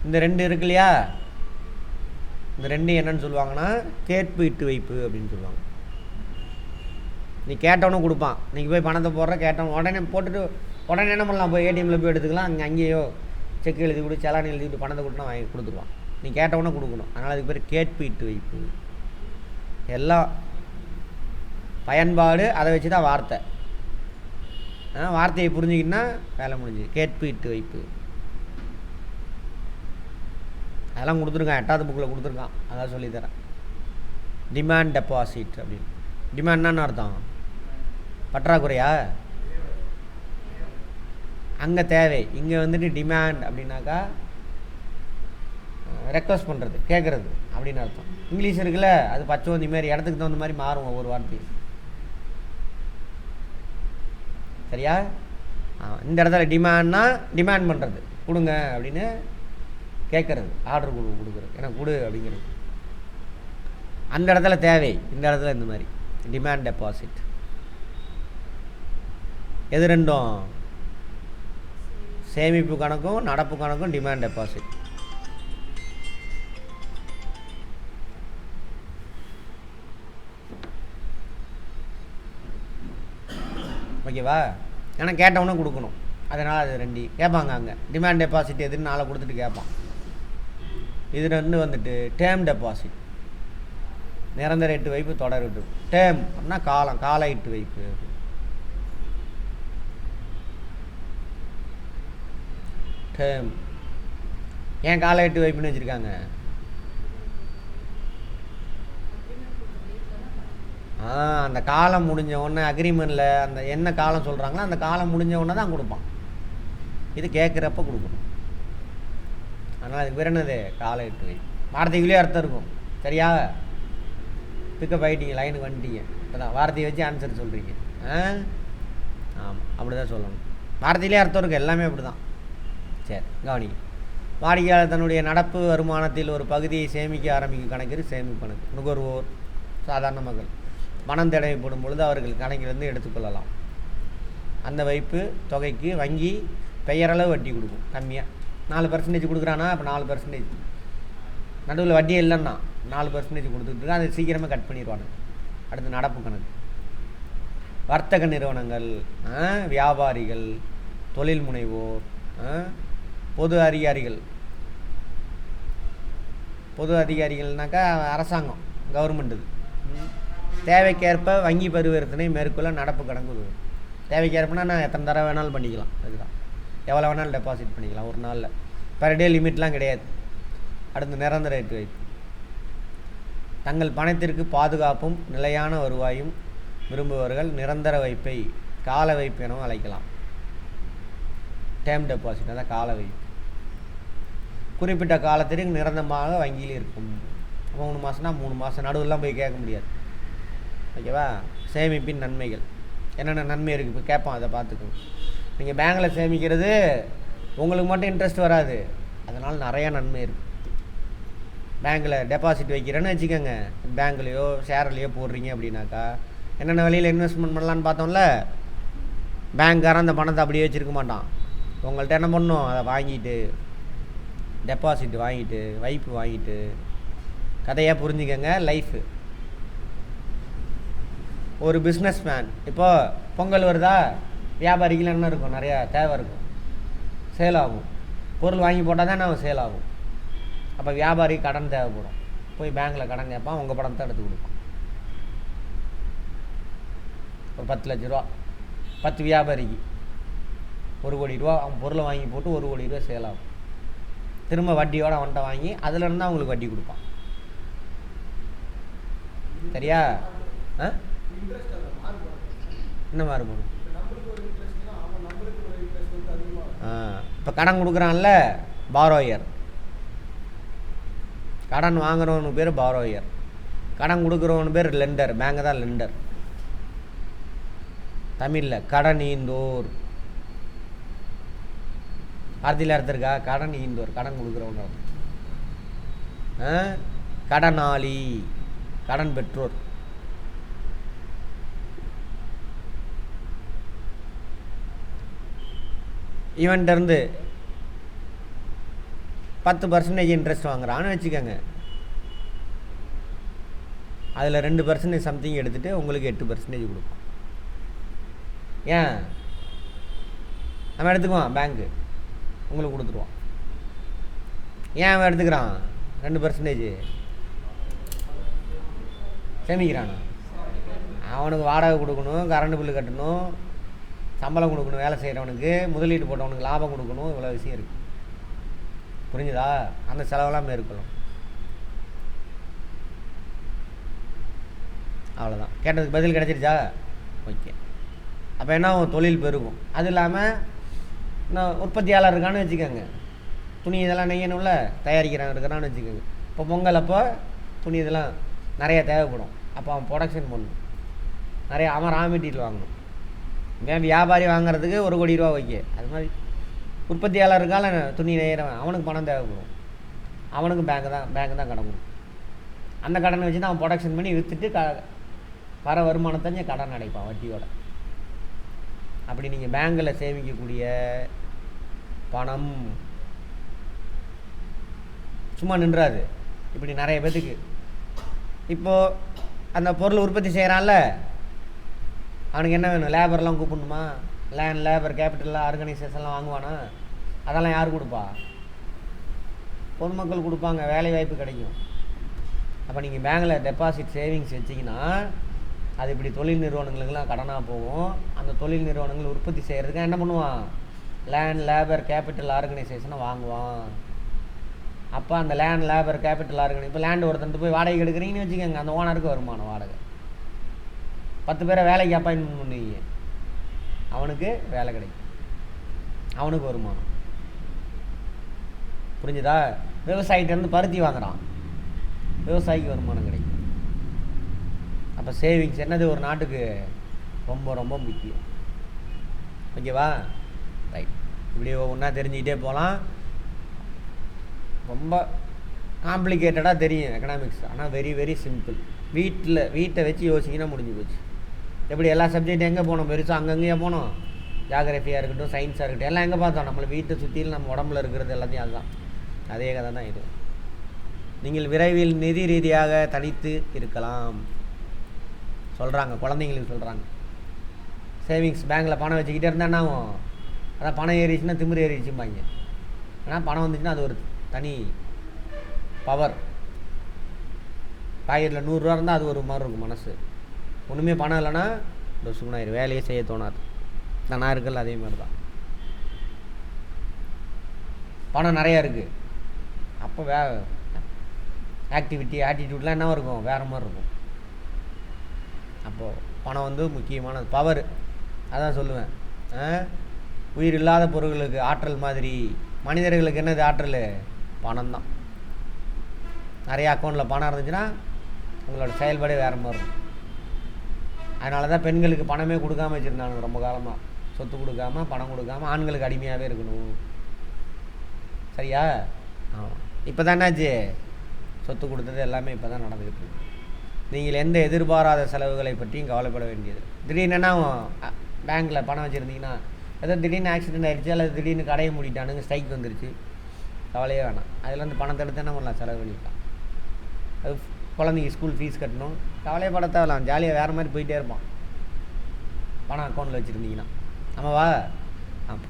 இந்த 2 இருக்கு இல்லையா, இந்த 2 என்னன்னு சொல்லுவாங்கன்னா கேட்பு இட்டு வைப்பு அப்படின்னு சொல்லுவாங்க. நீ கேட்டவனும் கொடுப்பான், நீங்கள் போய் பணத்தை போடுற கேட்டவன் உடனே போட்டுட்டு உடனே என்ன பண்ணலாம், போய் ஏடிஎம்மில் போய் எடுத்துக்கலாம், அங்கேயோ செக் எழுதி கொடு, செலான் எழுதி விட்டு பணத்தை கொடுத்தா வாங்கி கொடுத்துருவான். நீ கேட்டவனே கொடுக்கணும். அதனால் அதுக்கு பேர் கேட்பு இட்டு வைப்பு. எல்லாம் பயன்பாடு, அதை வச்சு தான் வார்த்தை. வார்த்தையை புரிஞ்சுக்கிட்டா வேலை முடிஞ்சு. கேட்பு இட்டு வைப்பு அதெல்லாம் கொடுத்துருக்கான், 8வது புக்கில் கொடுத்துருக்கான், அதான் சொல்லித்தரேன். டிமாண்ட் டெபாசிட் அப்படின்னு. டிமாண்ட்னான்னு அர்த்தம், பற்றாக்குறையா, அங்கே தேவை. இங்கே வந்துட்டு டிமாண்ட் அப்படின்னாக்கா ரெக்வஸ்ட் பண்ணுறது, கேட்குறது அப்படின்னு அர்த்தம். இங்கிலீஷ் இருக்குல்ல, அது பச்சோந்தி மாதிரி இடத்துக்கு தகுந்த மாதிரி மாறும் ஒவ்வொரு வார்த்தையும். சரியா. இந்த இடத்துல டிமாண்ட்னா டிமாண்ட் பண்ணுறது, கொடுங்க அப்படின்னு கேட்குறது, ஆர்டர் கொடுக்குறது, எனக்கு கொடு அப்படிங்கிறது. அந்த இடத்துல தேவை, இந்த இடத்துல இந்த மாதிரி டிமாண்ட் டெபாசிட். எது ரெண்டும், சேமிப்பு கணக்கும் நடப்பு கணக்கும் டிமாண்ட் டெபாசிட். ஓகேவா. ஏன்னா கேட்டவனே கொடுக்கணும், அதனால் அது 2 கேட்பாங்க. அங்கே டிமாண்ட் டெபாசிட் எதுன்னு 4 கொடுத்துட்டு கேட்பான். இது 2 வந்துட்டு டேர்ம் டெபாசிட், நிரந்தர இட்டு வைப்பு, தொடர் இட்டு. டேர்ம் அப்படின்னா காலம், கால இட்டு வைப்பு. டேர்ம் ஏன் கால இட்டு வைப்புன்னு வச்சுருக்காங்க, அந்த காலம் முடிஞ்ச உடனே அக்ரிமெண்ட்டில் அந்த என்ன காலம் சொல்கிறாங்களோ அந்த காலம் முடிஞ்ச உடனே தான் கொடுப்பான். இது கேட்குறப்ப கொடுக்கணும். அதனால் அதுக்கு பேர் என்னது, கால இட்டு வைப்பு. வார்த்தைக்குள்ளேயே அர்த்தம் இருக்கும். சரியா. பிக்கப் ஆகிட்டீங்க, லைனுக்கு வந்துட்டீங்க. இப்போ தான் வார்த்தையை வச்சு ஆன்சர் சொல்கிறீங்க. ஆமாம், அப்படி தான் சொல்லணும். வார்த்தையிலே அர்த்தம் இருக்குது, எல்லாமே அப்படி தான். சரி, கவனிங்க. வாடிக்கையாளர் தன்னுடைய நடப்பு வருமானத்தில் ஒரு பகுதியை சேமிக்க ஆரம்பிக்கும் கணக்கு சேமிப்பு கணக்கு. நுகர்வோர், சாதாரண மக்கள் பணம் தேவைப்படும் பொழுது அவர்கள் கணக்கிலிருந்து எடுத்துக்கொள்ளலாம். அந்த வைப்பு தொகைக்கு வங்கி பெயரளவு வட்டி கொடுக்கும், கம்மியாக 4% கொடுக்குறானா, அப்போ 4%. நடுவில் வட்டி இல்லைன்னா 4% கொடுத்துட்டு அதை சீக்கிரமாக கட் பண்ணிடுவாங்க. அடுத்து நடப்பு கணக்கு. வர்த்தக நிறுவனங்கள், வியாபாரிகள், தொழில் முனைவோர், பொது அதிகாரிகள். பொது அதிகாரிகள்னாக்கா அரசாங்கம், கவர்மெண்ட்டு. தேவைக்கேற்ப வங்கி பரிவர்த்தனை மேற்கொள்ள நடப்பு கணக்கு உதவும். தேவைக்கு ஏற்பனா நான் எத்தனை தடவை வேணாலும் பண்ணிக்கலாம். அதுதான் எவ்வளோ வேணாலும் டெபாசிட் பண்ணிக்கலாம் ஒரு நாளில். பெர் டே லிமிட்லாம் கிடையாது. அடுத்து நிரந்தர வைப்பு. தங்கள் பணத்திற்கு பாதுகாப்பும் நிலையான வருவாயும் விரும்புபவர்கள் நிரந்தர வைப்பை கால வைப்பு எனவும் அழைக்கலாம். டேர்ம் டெபாசிட் அதான் கால வைப்பு. குறிப்பிட்ட காலத்திற்கு நிரந்தரமாக வங்கியில் இருக்கும். 3 மாதம்னா 3 மாதம், நடுவெல்லாம் போய் கேட்க முடியாது. ஓகேவா? சேமிப்பின் நன்மைகள் என்னென்ன நன்மை இருக்குது இப்போ கேட்போம், அதை பார்த்துக்கோங்க. நீங்கள் பேங்கில் சேமிக்கிறது உங்களுக்கு மட்டும் இன்ட்ரெஸ்ட் வராது, அதனால் நிறையா நன்மை இருக்குது. பேங்கில் டெபாசிட் வைக்கிறேன்னு வச்சுக்கோங்க, பேங்க்லேயோ ஷேர்லேயோ போடுறீங்க அப்படின்னாக்கா என்னென்ன வழியில் இன்வெஸ்ட்மெண்ட் பண்ணலான்னு பார்த்தோம்ல. பேங்க்காரன் அந்த பணத்தை அப்படியே வச்சுருக்க மாட்டான். உங்கள்கிட்ட என்ன பண்ணணும், அதை வாங்கிட்டு டெபாசிட் வாங்கிட்டு வைப்பு வாங்கிட்டு கதையாக புரிஞ்சுக்கங்க. லைஃபு ஒரு பிஸ்னஸ் மேன், இப்போது பொங்கல் வருதா, வியாபாரிகள் என்ன இருக்கும், நிறையா தேவை இருக்கும், சேல் ஆகும். பொருள் வாங்கி போட்டால் தான் நம்ம சேல் ஆகும். அப்போ வியாபாரி கடன் தேவைப்படும், போய் பேங்க்கில் கடன் கேட்பான், உங்கள் பணத்தை எடுத்து கொடுப்பான். ஒரு 10 லட்ச ரூபா 10 வியாபாரிக்கு 1 கோடி ரூபா அவன் பொருளை வாங்கி போட்டு 1 கோடி ரூபா சேல் ஆகும். திரும்ப வட்டியோடு அவன்கிட்ட வாங்கி அதுலேருந்து அவங்களுக்கு வட்டி கொடுப்பான். சரியா? என்ன மாறுபடும்? இப்போ கடன் கொடுக்குறான்ல பாரோயர், கடன் வாங்குறவனு பேர் பாரோயர், கடன் கொடுக்குறவனு பேர் லெண்டர். பேங்க் தான் லெண்டர். தமிழில் கடன் ஈந்தோர். வார்த்தையில் அர்த்தம் இருக்கா? கடன் ஈந்தோர் கடன் கொடுக்குறவங்க. கடனாளி கடன் பெற்றோர். இவன்கிட்டருந்து 10% இன்ட்ரெஸ்ட் வாங்குறான்னு வச்சுக்கோங்க, அதில் 2% சம்திங் எடுத்துகிட்டு உங்களுக்கு 8% கொடுக்கும். ஏன் நம்ம எடுத்துக்குவான், பேங்க்கு உங்களுக்கு கொடுத்துருவான். ஏன் அவன் எடுத்துக்கிறான் 2% சேமிக்கிறானா? அவனுக்கு வாடகை கொடுக்கணும், கரண்ட் பில்லு கட்டணும், சம்பளம் கொடுக்கணும், வேலை செய்கிறவனுக்கு, முதலீடு போட்டவனுக்கு லாபம் கொடுக்கணும், இவ்வளோ விஷயம் இருக்குது. புரிஞ்சுதா? அந்த செலவெல்லாம் மேற்கொள்ளும். அவ்வளோதான். கேட்டதுக்கு பதில் கிடச்சிருச்சா? ஓகே. அப்போ என்ன தொழில் பெருகும். அது இல்லாமல் இன்னும் உற்பத்தியாளர் இருக்கான்னு வச்சுக்கோங்க, துணி இதெல்லாம் நெய்யணும்ல, தயாரிக்கிறவன் இருக்கிறான்னு வச்சுக்கோங்க. இப்போ பொங்கல் அப்போ துணி இதெல்லாம் நிறையா தேவைப்படும். அப்போ அவன் ப்ரொடக்ஷன் பண்ணணும், நிறையா அவன் ரா மெட்டீரியல் வாங்கணும். வியாபாரி வாங்குறதுக்கு 1 கோடி ரூபா வைக்க, அது மாதிரி உற்பத்தியாளர் இருக்கால துணி நெய்கிறவன், அவனுக்கு பணம் தேவைப்படும். அவனுக்கு பேங்க் தான் கடன் கொடுக்கும். அந்த கடனை வச்சு தான் அவன் ப்ரொடக்ஷன் பண்ணி விற்றுட்டு வர வருமானத்தை கடன் அடைப்பான் வட்டியோட. அப்படி நீங்கள் பேங்கில் சேமிக்கக்கூடிய பணம் சும்மா நின்றாது. இப்படி நிறைய பேத்துக்கு இப்போது அந்த பொருள் உற்பத்தி செய்கிறான்ல, அவனுக்கு என்ன வேணும், லேபர்லாம் கூப்பிடணுமா, லேபர் கேபிட்டல்லாம் ஆர்கனைசேஷன்லாம் வாங்குவானா, அதெல்லாம் யார் கொடுப்பா? பொதுமக்கள் கொடுப்பாங்க, வேலை வாய்ப்பு கிடைக்கும். அப்போ நீங்கள் பேங்கில் டெபாசிட் சேவிங்ஸ் வச்சிங்கன்னா அது இப்படி தொழில் நிறுவனங்களுக்கெல்லாம் கடனாக போகும். அந்த தொழில் நிறுவனங்கள் உற்பத்தி செய்கிறதுக்கு என்ன பண்ணுவான், லேபர் கேபிட்டல் ஆர்கனைசேஷனை வாங்குவான். அப்போ அந்த லேபர் கேபிட்டல் ஆர்கனை இப்போ லேண்ட் ஒருத்தன்ட்டு போய் வாடகை எடுக்கிறீங்கன்னு வச்சுக்கோங்க, அந்த ஓனருக்கு வருமானம் வாடகை. 10 பேரை வேலைக்கு அப்பாயின்மெண்ட் பண்ணுவீங்க, அவனுக்கு வேலை கிடைக்கும், அவனுக்கு வருமானம். புரிஞ்சுதா? விவசாயிகிட்டேருந்து பருத்தி வாங்குறான், விவசாயிக்கு வருமானம் கிடைக்கும். அப்போ சேவிங்ஸ் என்னது ஒரு நாட்டுக்கு ரொம்ப ரொம்ப முக்கியம். ஓகேவா? ரைட். இப்படி ஒவ்வொன்றா தெரிஞ்சுக்கிட்டே போகலாம். ரொம்ப காம்ப்ளிகேட்டடாக தெரியும் எக்கனாமிக்ஸ், ஆனால் வெரி வெரி சிம்பிள். வீட்டை வச்சு யோசிக்கினா முடிஞ்சு போச்சு. எப்படி எல்லா சப்ஜெக்ட் எங்கே போனோம், பெருசாக அங்கங்கேயே போனோம். ஜாகிரஃபியாக இருக்கட்டும், சயின்ஸாக இருக்கட்டும், எல்லாம் எங்கே பார்த்தோம், நம்மளை வீட்டை சுற்றியில் நம்ம உடம்புல இருக்கிறது எல்லாத்தையும் அதுதான். அதே கதை தான் இது. நீங்கள் விரைவில் நிதி ரீதியாக தனித்து இருக்கலாம் சொல்கிறாங்க, குழந்தைங்களுக்கு சொல்கிறாங்க. சேவிங்ஸ் பேங்கில் பணம் வச்சுக்கிட்டே இருந்தால் என்ன ஆகும், அதான் பணம் ஏறிச்சுன்னா திமிரு ஏறிச்சும்பாங்க. ஆனால் பணம் வந்துச்சுன்னா அது ஒரு தனி பவர். பாக்கெட்டில் 100 ரூபா இருந்தால் அது ஒரு மாதிரி இருக்கும் மனசு. ஒன்றுமே பணம் இல்லைன்னா ஒரு சுகுணாயிரும், வேலையே செய்ய தோணாது. தானா இருக்குல்ல, அதே மாதிரி தான். பணம் நிறையா இருக்குது, அப்போ ஆக்டிவிட்டி ஆட்டிடியூட்லாம் என்ன இருக்கும், வேறு மாதிரி இருக்கும். அப்போது பணம் வந்து முக்கியமானது, பவர். அதான் சொல்லுவேன், உயிர் இல்லாத பொருள்களுக்கு ஆற்றல் மாதிரி மனிதர்களுக்கு என்னது ஆற்றல், பணம் தான். நிறைய அக்கௌண்ட்டில் பணம் இருந்துச்சுன்னா உங்களோட செயல்பாடே வேறு மாதிரி இருக்கும். அதனால தான் பெண்களுக்கு பணமே கொடுக்காம வச்சுருந்தாங்க ரொம்ப காலமாக. சொத்து கொடுக்காம, பணம் கொடுக்காம, ஆண்களுக்கு அடிமையாகவே இருக்கணும். சரியா? ஆமாம். இப்போ தான் என்னாச்சு, சொத்து கொடுத்தது எல்லாமே இப்போ தான் நடந்துக்கிட்டு இருக்கு. நீங்கள் எந்த எதிர்பாராத செலவுகளை பற்றியும் கவலைப்பட வேண்டியது. திடீர்னு பேங்க்கில் பணம் வச்சுருந்தீங்கன்னா ஏதோ திடீர்னு ஆக்சிடென்ட் ஆகிடுச்சு, அல்லது திடீர்னு கடையை மூடிட்டானுங்க, ஸ்ட்ரைக் வந்துருச்சு, கவலையே வேணாம். அதில் வந்து பணத்தை எடுத்து என்ன பண்ணலாம், செலவு பண்ணிக்கலாம். அது குழந்தைங்க ஸ்கூல் ஃபீஸ் கட்டணும், கவலையே பட தேவலாம், ஜாலியாக வேறு மாதிரி போயிட்டே இருப்பான். பணம் அக்கௌண்ட்டில் வச்சுருந்தீங்கன்னா. ஆமாவா?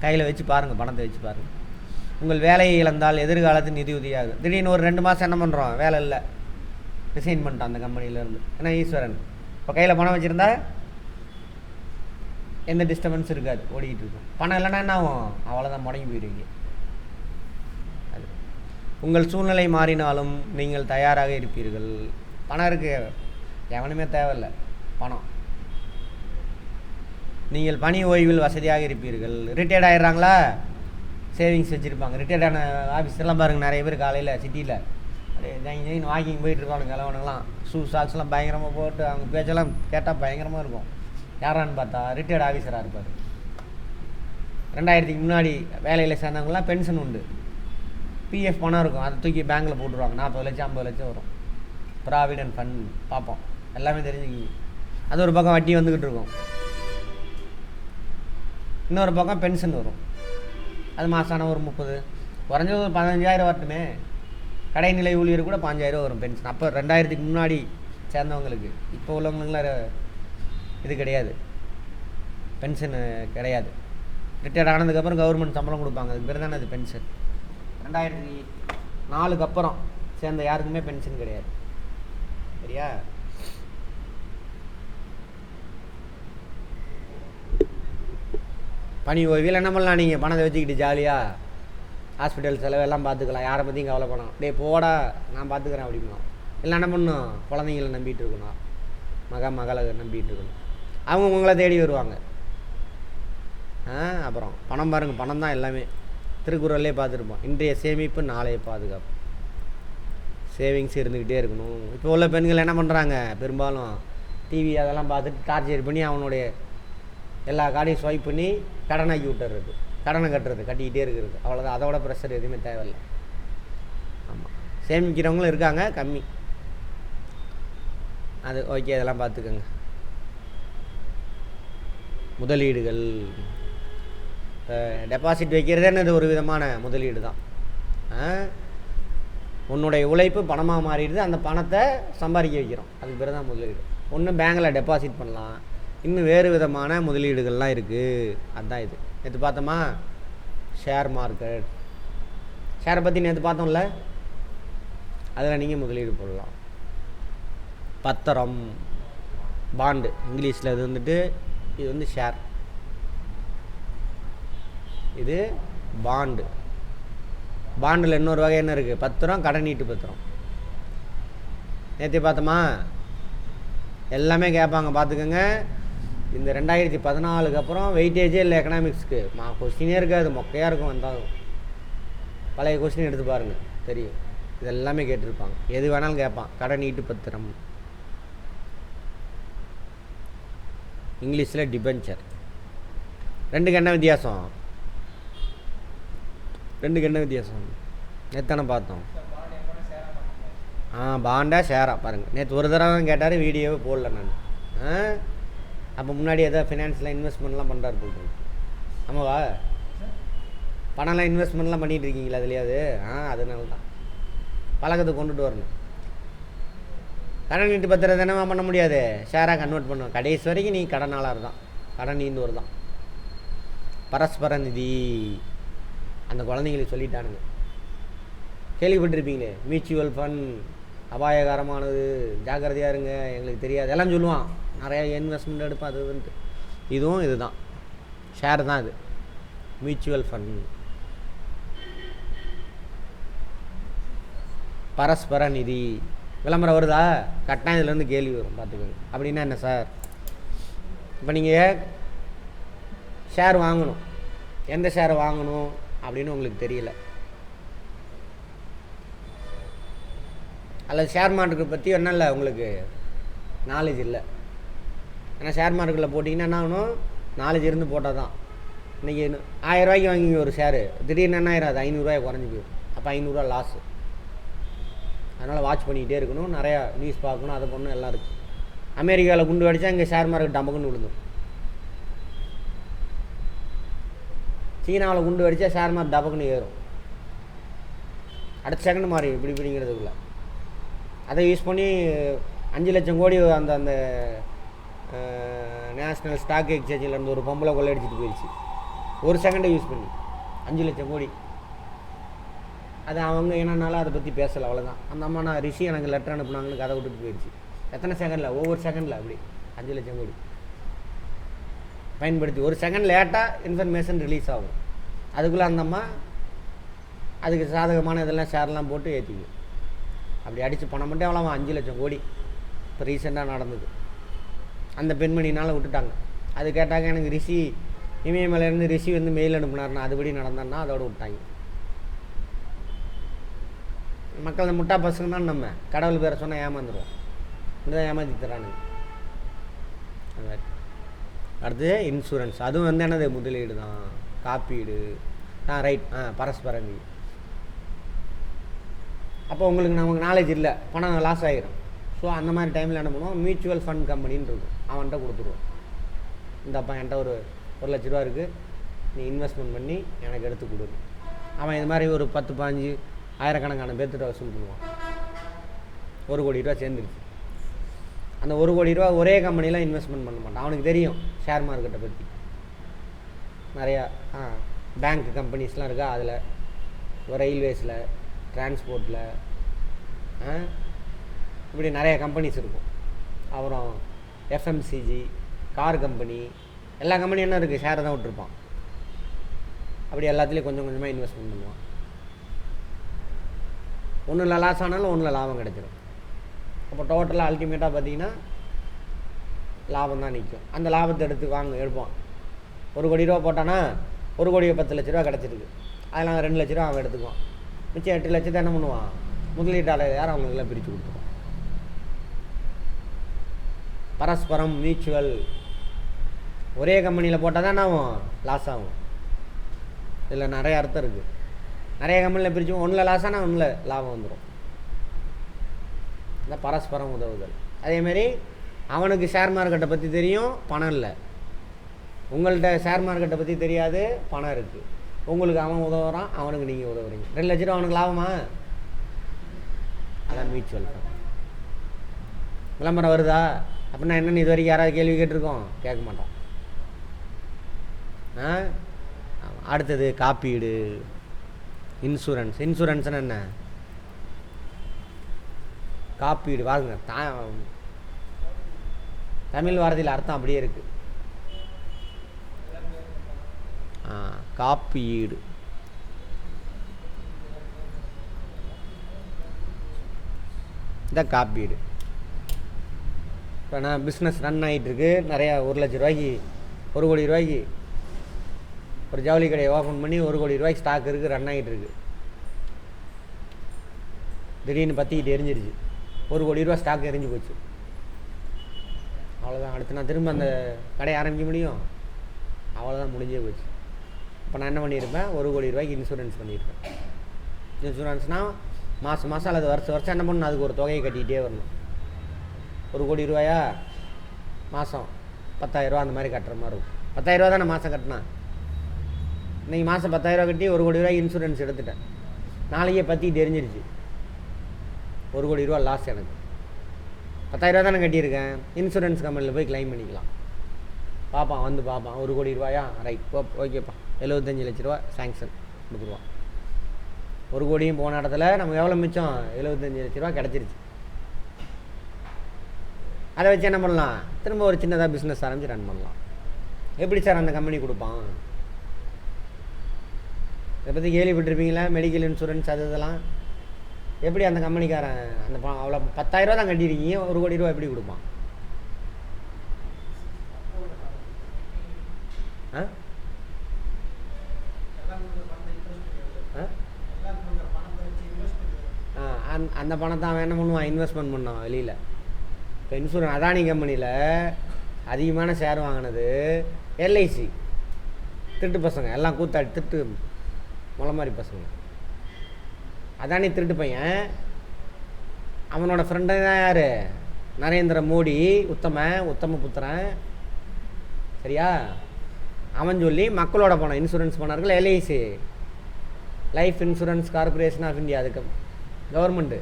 கையில் வச்சு பாருங்கள், பணத்தை வச்சு பாருங்கள். உங்கள் வேலையை இழந்தால் எதிர்காலத்தில் நிதி உதவியாகும். திடீர்னு ஒரு 2 மாதம் என்ன பண்ணுறோம், வேலை இல்லை, ரிசைன் பண்ணிட்டான் அந்த கம்பெனியிலேருந்து. ஏன்னா ஈஸ்வரன் இப்போ கையில் பணம் வச்சுருந்தா எந்த டிஸ்டர்பன்ஸ் இருக்காது, ஓடிக்கிட்டு இருக்கும். பணம் இல்லைன்னா என்ன ஆகும், அவ்வளோதான், முடங்கி போயிடுவீங்க. அது உங்கள் சூழ்நிலை மாறினாலும் நீங்கள் தயாராக இருப்பீர்கள். பணம் இருக்குது, எவனுமே தேவையில்லை, பணம். நீங்கள் பணி ஓய்வில் வசதியாக இருப்பீர்கள். ரிட்டையர்ட் ஆகிடுறாங்களா, சேவிங்ஸ் வச்சுருப்பாங்க. ரிட்டையர்டான ஆஃபீஸர்லாம் பாருங்கள், நிறைய பேர் காலையில் சிட்டியில் அப்படியே வாக்கிங் போயிட்டுருக்கானுங்க, கிழவனுங்களாம் சாக்ஸ்லாம் பயங்கரமாக போட்டு, அவங்க பேச்செல்லாம் கேட்டால் பயங்கரமாக இருக்கும். யாரான்னு பார்த்தா ரிட்டையர்ட் ஆஃபீஸராக இருப்பார். 2000க்கு முன்னாடி வேலையில் சேர்ந்தவங்களாம் பென்ஷன் உண்டு, பிஎஃப் பணம் இருக்கும், அதை தூக்கி பேங்க்கில் போட்டுருவாங்க. 40 லட்சம் 50 லட்சம் வரும். ப்ராவிடென்ட் ஃபண்ட் பார்ப்போம், எல்லாமே தெரிஞ்சுக்கிங்க. அது ஒரு பக்கம் வட்டி வந்துக்கிட்டு இருக்கும், இன்னொரு பக்கம் பென்ஷன் வரும். அது மாதம் ஒரு 30, குறைஞ்சது ஒரு 15,000 வரட்டுமே. கடைநிலை ஊழியர் கூட 5,000 வரும் பென்ஷன். அப்போ 2000க்கு முன்னாடி சேர்ந்தவங்களுக்கு. இப்போ உள்ளவங்களுக்குலாம் இது கிடையாது, பென்ஷனு கிடையாது. ரிட்டையர்ட் ஆனதுக்கப்புறம் கவர்மெண்ட் சம்பளம் கொடுப்பாங்க, அதுக்கு பேர் தானே அது பென்ஷன். 2004க்கு அப்புறம் சேர்ந்த யாருக்குமே பென்ஷன் கிடையாது. சரியா? பணி ஓய்வில் என்ன பண்ணலாம், நீங்கள் பணத்தை வச்சுக்கிட்டு ஜாலியாக ஹாஸ்பிட்டல் செலவெல்லாம் பார்த்துக்கலாம், யாரை பற்றியும் கவலைப்படணும். டே போடா நான் பார்த்துக்கிறேன் அப்படின்னா. இல்லை என்ன பண்ணணும், குழந்தைங்கள நம்பிட்டு இருக்கணும், மகளை நம்பிட்டு இருக்கணும், அவங்க உங்களை தேடி வருவாங்க. அப்புறம் பணம் பாருங்கள், பணம் தான் எல்லாமே. திருக்குறள்லே பார்த்துருப்போம், இன்றைய சேமிப்பு நாளைய பாதுகாப்பு. சேவிங்ஸ் இருந்துக்கிட்டே இருக்கணும். இப்போ உள்ள பெண்கள் என்ன பண்ணுறாங்க, பெரும்பாலும் டிவி அதெல்லாம் பார்த்துட்டு டார்ச்சர் பண்ணி அவனுடைய எல்லா கார்டையும் ஸ்வைப் பண்ணி கடனாக்கி விட்டுறது, கடனை கட்டிக்கிட்டே இருக்கிறது, அவ்வளோதான். அதோட ப்ரெஷர் எதுவுமே தேவையில்லை. ஆமாம், சேமிக்கிறவங்களும் இருக்காங்க, கம்மி. அது ஓகே, அதெல்லாம் பார்த்துக்கோங்க. முதலீடுகள், டெபாசிட் வைக்கிறதுன்னு ஒரு விதமான முதலீடு தான். உன்னுடைய உழைப்பு பணமாக மாறிடுது, அந்த பணத்தை சம்பாதிக்க வைக்கிறோம், அதுக்கு பேர் தான் முதலீடு. ஒன்று பேங்கில் டெபாசிட் பண்ணலாம், இன்னும் வேறு விதமான முதலீடுகள்லாம் இருக்குது. அதுதான் இது. நேற்று பார்த்தோமா ஷேர் மார்க்கெட், ஷேரை பற்றி நேற்று பார்த்தோம்ல, அதில் நீங்கள் முதலீடு போடலாம். பத்திரம், பாண்டு இங்கிலீஷில், இது வந்துட்டு இது வந்து ஷேர், இது பாண்டு. பாண்டில் இன்னொரு வகை என்ன இருக்குது, பத்திரம், கடனீட்டு பத்திரம். நேற்று பார்த்தோமா, எல்லாமே கேட்பாங்க பார்த்துக்கோங்க. இந்த 2014க்கு அப்புறம் வெயிட்டேஜே இல்லை எக்கனாமிக்ஸ்க்கு, கொஸ்டினே இருக்காது, மொக்கையாக இருக்கும். வந்தாலும் பழைய கொஸ்டின் எடுத்து பாருங்கள், தெரியும். இது எல்லாமே கேட்டிருப்பாங்க, எது வேணாலும் கேட்பான். கடனீட்டு பத்திரம், இங்கிலீஷில் டிபென்ச்சர். ரெண்டுக்கு என்ன வித்தியாசம், எத்தனை பார்த்தோம். பாண்டா ஷேரா பாருங்கள். நேற்று ஒரு தடவை கேட்டார், வீடியோவே போடல நான். அப்போ முன்னாடி எதாவது ஃபினான்ஸில் இன்வெஸ்ட்மெண்ட்லாம் பண்ணுறாரு போட்டு. ஆமாவா, பணம்லாம் இன்வெஸ்ட்மெண்ட்லாம் பண்ணிகிட்டு இருக்கீங்களா அதுலையாவது? அதனால தான் பழக்கத்தை கொண்டுட்டு வரணும். கடன் நீட்டு பத்திரத்தை என்னமா பண்ண முடியாது, ஷேராக கன்வெர்ட் பண்ணுவோம். கடைசி வரைக்கும் நீ கடனாளர் தான், கடன் நீந்தவர் தான். பரஸ்பர நிதி அந்த குழந்தைங்களுக்கு சொல்லிட்டானுங்க, கேள்விப்பட்டிருப்பீங்களே. மியூச்சுவல் ஃபண்ட் அபாயகரமானது, ஜாக்கிரதையாக இருங்க, எங்களுக்கு தெரியாது எல்லாம் சொல்லுவான். நிறையா இன்வெஸ்ட்மெண்ட் எடுப்பேன், அது வந்துட்டு இதுவும் இதுதான். ஷேர் தான் அது, மியூச்சுவல் ஃபண்ட். பரஸ்பர நிதி விளம்பரம் வருதா? கட்டாயம் இதுலேருந்து கேள்வி வரும், பார்த்துக்கோங்க. அப்படின்னா என்ன சார்? இப்போ நீங்கள் ஷேர் வாங்கணும், எந்த ஷேர் வாங்கணும் அப்படின்னு உங்களுக்கு தெரியல, அல்லது ஷேர் மார்க்கெட்டை பற்றி ஒன்றும் இல்லை உங்களுக்கு நாலேஜ் இல்லை. ஏன்னா ஷேர் மார்க்கெட்டில் போட்டிங்கன்னா என்ன ஆகணும், நாலேஜ் இருந்து போட்டால் தான். இன்றைக்கி 1000 ரூபாய்க்கு வாங்கிங்க ஒரு ஷேரு, திடீர்னு என்ன ஆயிரும், அது 500 ரூபாய் குறைஞ்சி போயிடும். அப்போ 500 ரூபா லாஸு. அதனால் வாட்ச் பண்ணிக்கிட்டே இருக்கணும், நிறையா நியூஸ் பார்க்கணும், அதை பண்ணணும், எல்லாம் இருக்குது. அமெரிக்காவில் குண்டு அடித்தா இங்கே ஷேர் மார்க்கெட் டம்பக்குன்னு விழுந்துடும். சீனாவில் குண்டு அடித்தா ஷேர் மார்க்கெட் டபக்குன்னு ஏறும், அடுத்த செகண்ட் மாறி இப்படிங்கிறதுக்குள்ள. அதை யூஸ் பண்ணி 5 லட்சம் கோடி அந்த அந்த நேஷ்னல் ஸ்டாக் எக்ஸ்சேஞ்சிலேருந்து ஒரு பொம்பளை கொள்ளையடிச்சிட்டு போயிடுச்சு, ஒரு செகண்டை யூஸ் பண்ணி 5 லட்சம் கோடி. அது அவங்க என்னன்னாலும் அதை பற்றி பேசலை, அவ்வளோதான். அந்த அம்மா நான் ரிஷி எனக்கு லெட்டர் அனுப்புனாங்கன்னு கதை விட்டுட்டு போயிடுச்சு. எத்தனை செகண்டில், ஒவ்வொரு செகண்டில் அப்படி 5 லட்சம் கோடி பயன்படுத்தி, ஒரு செகண்ட் லேட்டாக இன்ஃபர்மேஷன் ரிலீஸ் ஆகும். அதுக்குள்ளே அந்த அம்மா அதுக்கு சாதகமான இதெல்லாம் ஷேர்லாம் போட்டு ஏற்றிக்கும். அப்படி அடித்து பணம் மட்டும் எவ்வளோ, 5 லட்சம் கோடி. இப்போ ரீசெண்டாக நடந்தது, அந்த பெண்மணினால் விட்டுட்டாங்க. அது கேட்டாங்க, எனக்கு ரிஷி இமயமலையிலேருந்து ரிஷி வந்து மெயில் அனுப்புனார்னா அதுபடி நடந்தான்னா அதோட விட்டாங்க. மக்கள் இந்த முட்டா பசங்க தான், நம்ம கடவுள் பேரை சொன்னால் ஏமாந்துடுவோம், இப்படிதான் ஏமாற்றி தரானுங்க. அது மாதிரி. அடுத்து இன்சூரன்ஸ், அதுவும் வந்து என்னது, முதலீடு தான், காப்பீடு. ரைட். பரஸ்பர நிதி. அப்போ உங்களுக்கு நமக்கு நாலேஜ் இல்லை, பணம் லாஸ் ஆகிரும். ஸோ அந்த மாதிரி டைமில் என்ன பண்ணுவோம், மியூச்சுவல் ஃபண்ட் கம்பெனின்னு இருக்கும், அவன்கிட்ட கொடுத்துருவோம். இந்தப்பா என்கிட்ட ஒரு 1 லட்ச ரூபா இருக்குது, நீ இன்வெஸ்ட்மெண்ட் பண்ணி எனக்கு எடுத்து கொடு. அவன் இது மாதிரி ஒரு 10, 15, ஆயிரக்கணக்கான பேர்த்துட்டு வசூல் பண்ணுவான். 1 கோடி ரூபா சேர்ந்துருச்சு. அந்த 1 கோடி ரூபா ஒரே கம்பெனியில் இன்வெஸ்ட்மெண்ட் பண்ண மாட்டான். அவனுக்கு தெரியும் ஷேர் மார்க்கெட்டை பற்றி நிறையா. பேங்க் கம்பெனிஸ்லாம் இருக்கா, அதில் ரயில்வேஸில், டிரான்ஸ்போர்ட்டில், இப்படி நிறைய கம்பெனிஸ் இருக்கும். அப்புறம் எஃப்எம்சிஜி, கார் கம்பெனி, எல்லா கம்பெனியும் என்ன இருக்குது, ஷேரை தான் விட்டுருப்பான். அப்படி எல்லாத்துலேயும் கொஞ்சம் கொஞ்சமாக இன்வெஸ்ட்மெண்ட் பண்ணுவான். ஒன்றில் லாஸ் ஆனாலும் ஒன்றில் லாபம் கிடைச்சிடும். அப்போ டோட்டலாக அல்டிமேட்டாக பார்த்தீங்கன்னா லாபம் தான் நிற்கும். அந்த லாபத்தை எடுப்பான். 1 கோடி ரூபா போட்டானா 1 கோடி 10 லட்ச ரூபா கிடச்சிருக்கு. அதெல்லாம் 2 லட்ச ரூபா அவன் எடுத்துக்குவான். மிச்சம் 8 லட்சத்தை என்ன பண்ணுவான், முதலீட்டாளர் யார் அவங்களுக்கெல்லாம் பிரித்து கொடுத்துருவான். பரஸ்பரம் மியூச்சுவல். ஒரே கம்பெனியில் போட்டால் தான் ஆகும், லாஸ் ஆகும். இதில் நிறைய அர்த்தம் இருக்குது. நிறைய கம்பெனியில் பிரித்து ஒன்றில் லாஸ் ஆனால் ஒன்றில் லாபம் வந்துடும். இந்த பரஸ்பரம் உதவுதல். அதேமாரி அவனுக்கு ஷேர் மார்க்கெட்டை பற்றி தெரியும், பணம் இல்லை. உங்கள்கிட்ட ஷேர் மார்க்கெட்டை பற்றி தெரியாது, பணம் இருக்குது. உங்களுக்கு அவன் உதவுறான், அவனுக்கு நீங்கள் உதவுறீங்க. 2 லட்ச ரூபா அவனுக்கு லாபமா? அதான் மியூச்சுவல் ஃபண்ட். விளம்பரம் வருதா அப்படின்னா என்னென்னு இது வரைக்கும் யாராவது கேள்வி கேட்டிருக்கோம்? கேட்க மாட்டோம். அடுத்தது காப்பீடு, இன்சூரன்ஸ். இன்சூரன்ஸ்னு என்ன? காப்பீடு. வாருங்க, தமிழ் வார்த்தையில் அர்த்தம் அப்படியே இருக்குது. காப்பீடு. இதான் காப்பீடு. இப்போ நான் பிஸ்னஸ் ரன் ஆகிட்டுருக்கு, நிறையா 1 லட்ச ரூபாய்க்கு, 1 கோடி ரூபாய்க்கு ஒரு ஜவுளி கடையை ஓப்பன் பண்ணி 1 கோடி ரூபாய்க்கு ஸ்டாக் இருக்குது, ரன் ஆகிட்டுருக்கு. திடீர்னு பற்றிக்கிட்டு எரிஞ்சிருச்சு, 1 கோடி ரூபா ஸ்டாக் எரிஞ்சு போச்சு. அவ்வளோதான். அடுத்து நான் திரும்ப அந்த கடையை ஆரம்பிக்க முடியும்? அவ்வளோதான், முடிஞ்சே போச்சு. இப்போ நான் என்ன பண்ணியிருப்பேன், 1 கோடி ரூபாய்க்கு இன்சூரன்ஸ் பண்ணியிருப்பேன். இன்சூரன்ஸ்னால் மாதம் மாதம் அல்லது வருஷம் என்ன பண்ணணும், அதுக்கு ஒரு தொகையை கட்டிக்கிட்டே வரணும். 1 கோடி ரூபாயா, மாதம் 10,000 ரூபா அந்த மாதிரி கட்டுற மாதிரி இருக்கும். 10,000 ரூபா தானே மாதம் கட்டினா. இன்றைக்கி மாதம் 10,000 ரூபா கட்டி 1 கோடி ரூபாய்க்கு இன்சூரன்ஸ் எடுத்துட்டேன். நாளைக்கே பற்றி தெரிஞ்சிருச்சு, 1 கோடி ரூபா லாஸ் எனக்கு. 10,000 ரூபா தானே கட்டியிருக்கேன், இன்சூரன்ஸ் கம்பெனியில் போய் கிளைம் பண்ணிக்கலாம். பார்ப்பான், வந்து பார்ப்பான், 1 கோடி ரூபாயா, ரைட், ஓகேப்பா, 75 லட்ச ரூபா சேங்ஷன் கொடுத்துருவான். 1 கோடியும் போன இடத்துல நமக்கு எவ்வளோ மிச்சம், 75 லட்ச ரூபா கிடச்சிருச்சு. அதை வச்சு என்ன பண்ணலாம், திரும்ப ஒரு சின்னதாக பிஸ்னஸ் ஆரம்பித்து ரன் பண்ணலாம். எப்படி சார் அந்த கம்பெனி கொடுப்பான்? இதை பற்றி கேள்விப்பட்டிருப்பீங்களா? மெடிக்கல் இன்சூரன்ஸ் அது இதெல்லாம் எப்படி அந்த கம்பெனிக்காரன் அந்த அவ்வளோ 10,000 ரூபா தான் கட்டியிருக்கீங்க, 1 கோடி ரூபா எப்படி கொடுப்பான்? அந்த பணத்தை அவன் என்ன பண்ணுவான்? இன்வெஸ்ட்மெண்ட் பண்ணான் வெளியில். இப்போ இன்சூரன்ஸ் அதானி கம்பெனியில் அதிகமான ஷேர் வாங்கினது எல்ஐசி. திருட்டு பசங்க எல்லாம் கூத்தாடி திருட்டு முளை மாதிரி பசங்க. அதானி திருட்டு பையன். அவனோட ஃப்ரெண்டு தான் யார்? நரேந்திர மோடி, உத்தம புத்திரன். சரியா? அவன் சொல்லி மக்களோட பணம் இன்சூரன்ஸ் பண்ணார்கள் LIC, life insurance corporation of India. அதுக்கு கவர்மெண்ட்டு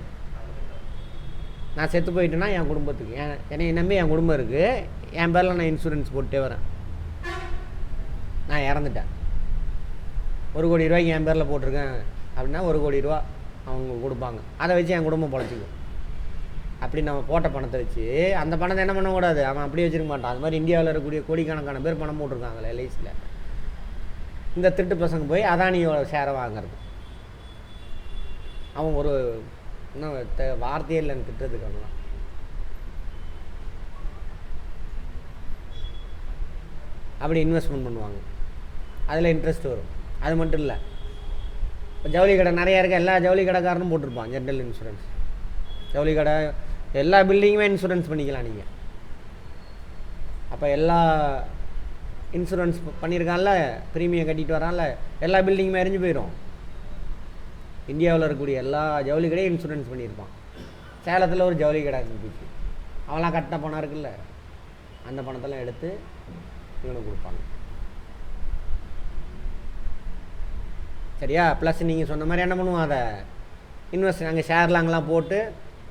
நான் செத்து போயிட்டேன்னா என் குடும்பத்துக்கு, என்னை நம்பி என் குடும்பம் இருக்குது, என் பேரில் நான் இன்சூரன்ஸ் போட்டே வரேன். நான் இறந்துட்டேன், 1 கோடி ரூபாய்க்கு என் பேரில் போட்டிருக்கேன் அப்படின்னா 1 கோடி ரூபா அவங்க கொடுப்பாங்க. அதை வச்சு என் குடும்பம் பொழைச்சிக்கும். அப்படி நம்ம போட்ட பணத்தை வச்சு அந்த பணத்தை என்ன பண்ணக்கூடாது, அவன் அப்படியே வச்சுருக்க மாட்டான். அது மாதிரி இந்தியாவில் இருக்கக்கூடிய கோடிக்கணக்கான பேர் பணம் போட்டிருக்காங்களே எல்ஐசியில். இந்த திருட்டு பசங்க போய் அதானியோட ஷேரை வாங்குறது. அவன் ஒரு இன்னும் வார்த்தையே இல்லைன்னு திட்டுறதுக்கான அப்படி இன்வெஸ்ட்மெண்ட் பண்ணுவாங்க. அதில் இன்ட்ரெஸ்ட் வரும். அது மட்டும் இல்லை, இப்போ ஜவுளி கடை நிறையா இருக்க, எல்லா ஜவுளி கடைக்காரனும் போட்டிருப்பான் ஜென்ரல் இன்சூரன்ஸ். ஜவுளி கடை எல்லா பில்டிங்குமே இன்சூரன்ஸ் பண்ணிக்கலாம் நீங்கள். அப்போ எல்லா இன்சூரன்ஸ் பண்ணியிருக்கான்ல, ப்ரீமியம் கட்டிட்டு வரான்ல, எல்லா பில்டிங்குமே எரிஞ்சு போயிடும். இந்தியாவில் இருக்கக்கூடிய எல்லா ஜவுளி கடையும் இன்சூரன்ஸ் பண்ணியிருப்பான். சேலத்தில் ஒரு ஜவுளி கடை இருந்துச்சு, அவெல்லாம் கட்டின பணம் இருக்குல்ல, அந்த பணத்தெல்லாம் எடுத்து இவனுக்கு கொடுப்பாங்க. சரியா? ப்ளஸ் நீங்கள் சொன்ன மாதிரி என்ன பண்ணுவோம், அதை இன்வெஸ்ட் அங்கே ஷேரில் அங்கெல்லாம் போட்டு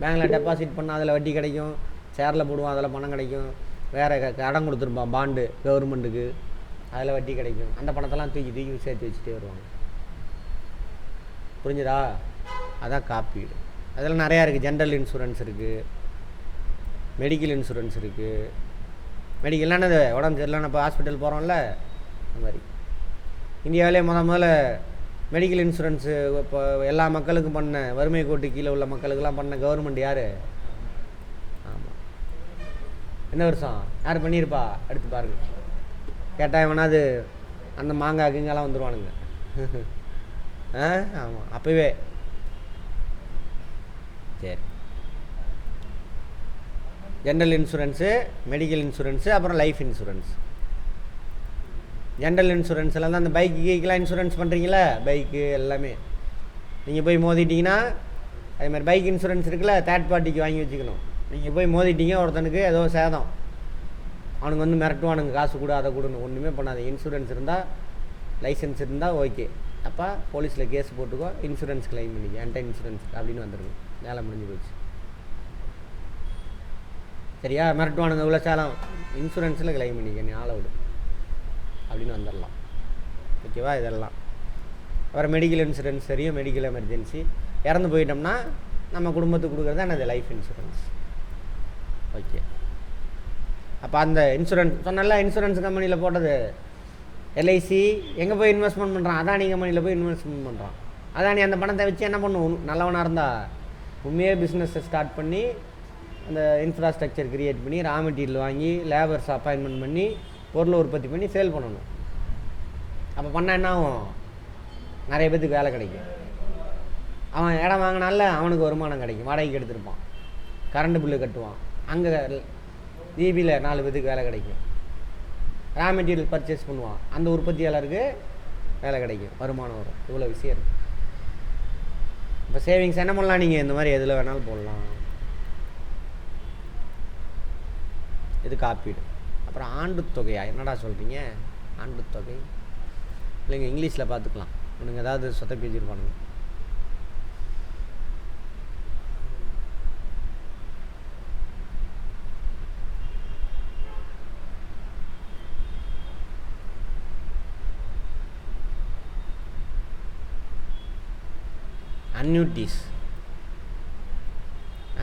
பேங்கில் டெபாசிட் பண்ணால் அதில் வட்டி கிடைக்கும், ஷேரில் போடுவோம் அதில் பணம் கிடைக்கும், வேறு கடன் கொடுத்துருப்பான் பாண்டு கவர்மெண்ட்டுக்கு, அதில் வட்டி கிடைக்கும். அந்த பணத்தெல்லாம் தூக்கி சேர்த்து வச்சுட்டே வருவாங்க. புரிஞ்சுதா? அதான் காப்பீடு. அதில் நிறையா இருக்குது. ஜென்ரல் இன்சூரன்ஸ் இருக்குது, மெடிக்கல் இன்சூரன்ஸ் இருக்குது. மெடிக்கல்னா அது உடம்பு சரியில்லைன்னா இப்போ ஹாஸ்பிட்டல் போகிறோம்ல, அந்த மாதிரி. இந்தியாவிலே முதல்ல மெடிக்கல் இன்சூரன்ஸு இப்போ எல்லா மக்களுக்கும் பண்ண, வறுமை கோட்டு கீழே உள்ள மக்களுக்கெல்லாம் பண்ண கவர்மெண்ட் யார்? ஆமாம். என்ன வருஷம் யார் பண்ணியிருப்பா? எடுத்து பாருங்க. கேட்டால் வேணாது அந்த மாங்காய் கிங்கெல்லாம் வந்துடுவானுங்க. ஆமாம், அப்போவே. சரி, ஜென்ரல் இன்சூரன்ஸு, மெடிக்கல் இன்சூரன்ஸு, அப்புறம் லைஃப் இன்சூரன்ஸ். ஜென்ரல் இன்சூரன்ஸில் தான் அந்த பைக்கு கீக்கெலாம் இன்சூரன்ஸ் பண்ணுறீங்களா, பைக்கு எல்லாமே. நீங்கள் போய் மோதிட்டிங்கன்னா, அதேமாதிரி பைக் இன்சூரன்ஸ் இருக்குல்ல, தேர்ட் பார்ட்டிக்கு வாங்கி வச்சுக்கணும். நீங்கள் போய் மோதிட்டீங்க, ஒருத்தனுக்கு ஏதோ சேதம், அவனுக்கு வந்து மிரட்டுவானுங்க, காசு கூட அதை கொடுன்னு. ஒன்றுமே பண்ணாது. இன்சூரன்ஸ் இருந்தால், லைசன்ஸ் இருந்தால் ஓகே. அப்போ போலீஸில் கேஸ் போட்டுக்கோ, இன்சூரன்ஸ் கிளைம் பண்ணிக்க, என்கிட்ட இன்சூரன்ஸ் அப்படின்னு வந்துடுங்க, வேலை முடிஞ்சு போச்சு. சரியா? மிரட்டுவானுங்க, இவ்வளோ சேலம், இன்சூரன்ஸில் கிளைம் பண்ணிக்க, நீ ஆளை விடு அப்படின்னு வந்துடலாம். ஓகேவா? இதெல்லாம் அப்புறம் மெடிக்கல் இன்சூரன்ஸ் தெரியும். மெடிக்கல் எமர்ஜென்சி இறந்து போயிட்டோம்னா நம்ம குடும்பத்துக்கு கொடுக்குறது என்னது? Life insurance. ஓகே. அப்போ அந்த இன்சூரன்ஸ் சொன்னால, இன்சூரன்ஸ் கம்பெனியில் போட்டது எல்ஐசி எங்கே போய் இன்வெஸ்ட்மெண்ட் பண்ணுறான்? அதானி கம்பெனியில் போய் இன்வெஸ்ட்மெண்ட் பண்ணுறான். அதானி அந்த பணத்தை வச்சு என்ன பண்ணுவோம்? நல்லவனாக இருந்தால் உண்மையே பிஸ்னஸை ஸ்டார்ட் பண்ணி, அந்த இன்ஃப்ராஸ்ட்ரக்சர் க்ரியேட் பண்ணி, ரா மெட்டீரியல் வாங்கி, லேபர்ஸ் அப்பாயின்மெண்ட் பண்ணி, பொருளை உற்பத்தி பண்ணி சேல் பண்ணணும். அப்போ பண்ணால் என்ன ஆகும்? நிறைய பேத்துக்கு வேலை கிடைக்கும். அவன் இடம் வாங்கினால அவனுக்கு வருமானம் கிடைக்கும், வாடகைக்கு எடுத்துருப்பான், கரண்ட் பில்லு கட்டுவான், அங்கே ஜிபியில் 4 பேத்துக்கு வேலை கிடைக்கும். ரா மெட்டீரியல் பர்ச்சேஸ் பண்ணுவான், அந்த உற்பத்தியாளருக்கு வேலை கிடைக்கும், வருமானம் வரும். இவ்வளோ விஷயம் இருக்குது. இப்போ சேவிங்ஸ் என்ன பண்ணலாம்? நீங்கள் இந்த மாதிரி எதில் வேணாலும் போடலாம். இது காப்பீடு. அப்புறம் ஆண்டு தொகையா? என்னடா சொல்கிறீங்க ஆண்டு தொகை? இல்லைங்க, இங்கிலீஷில் பார்த்துக்கலாம். எனக்கு ஏதாவது சொத்தப்பி வச்சுருப்பானுங்க.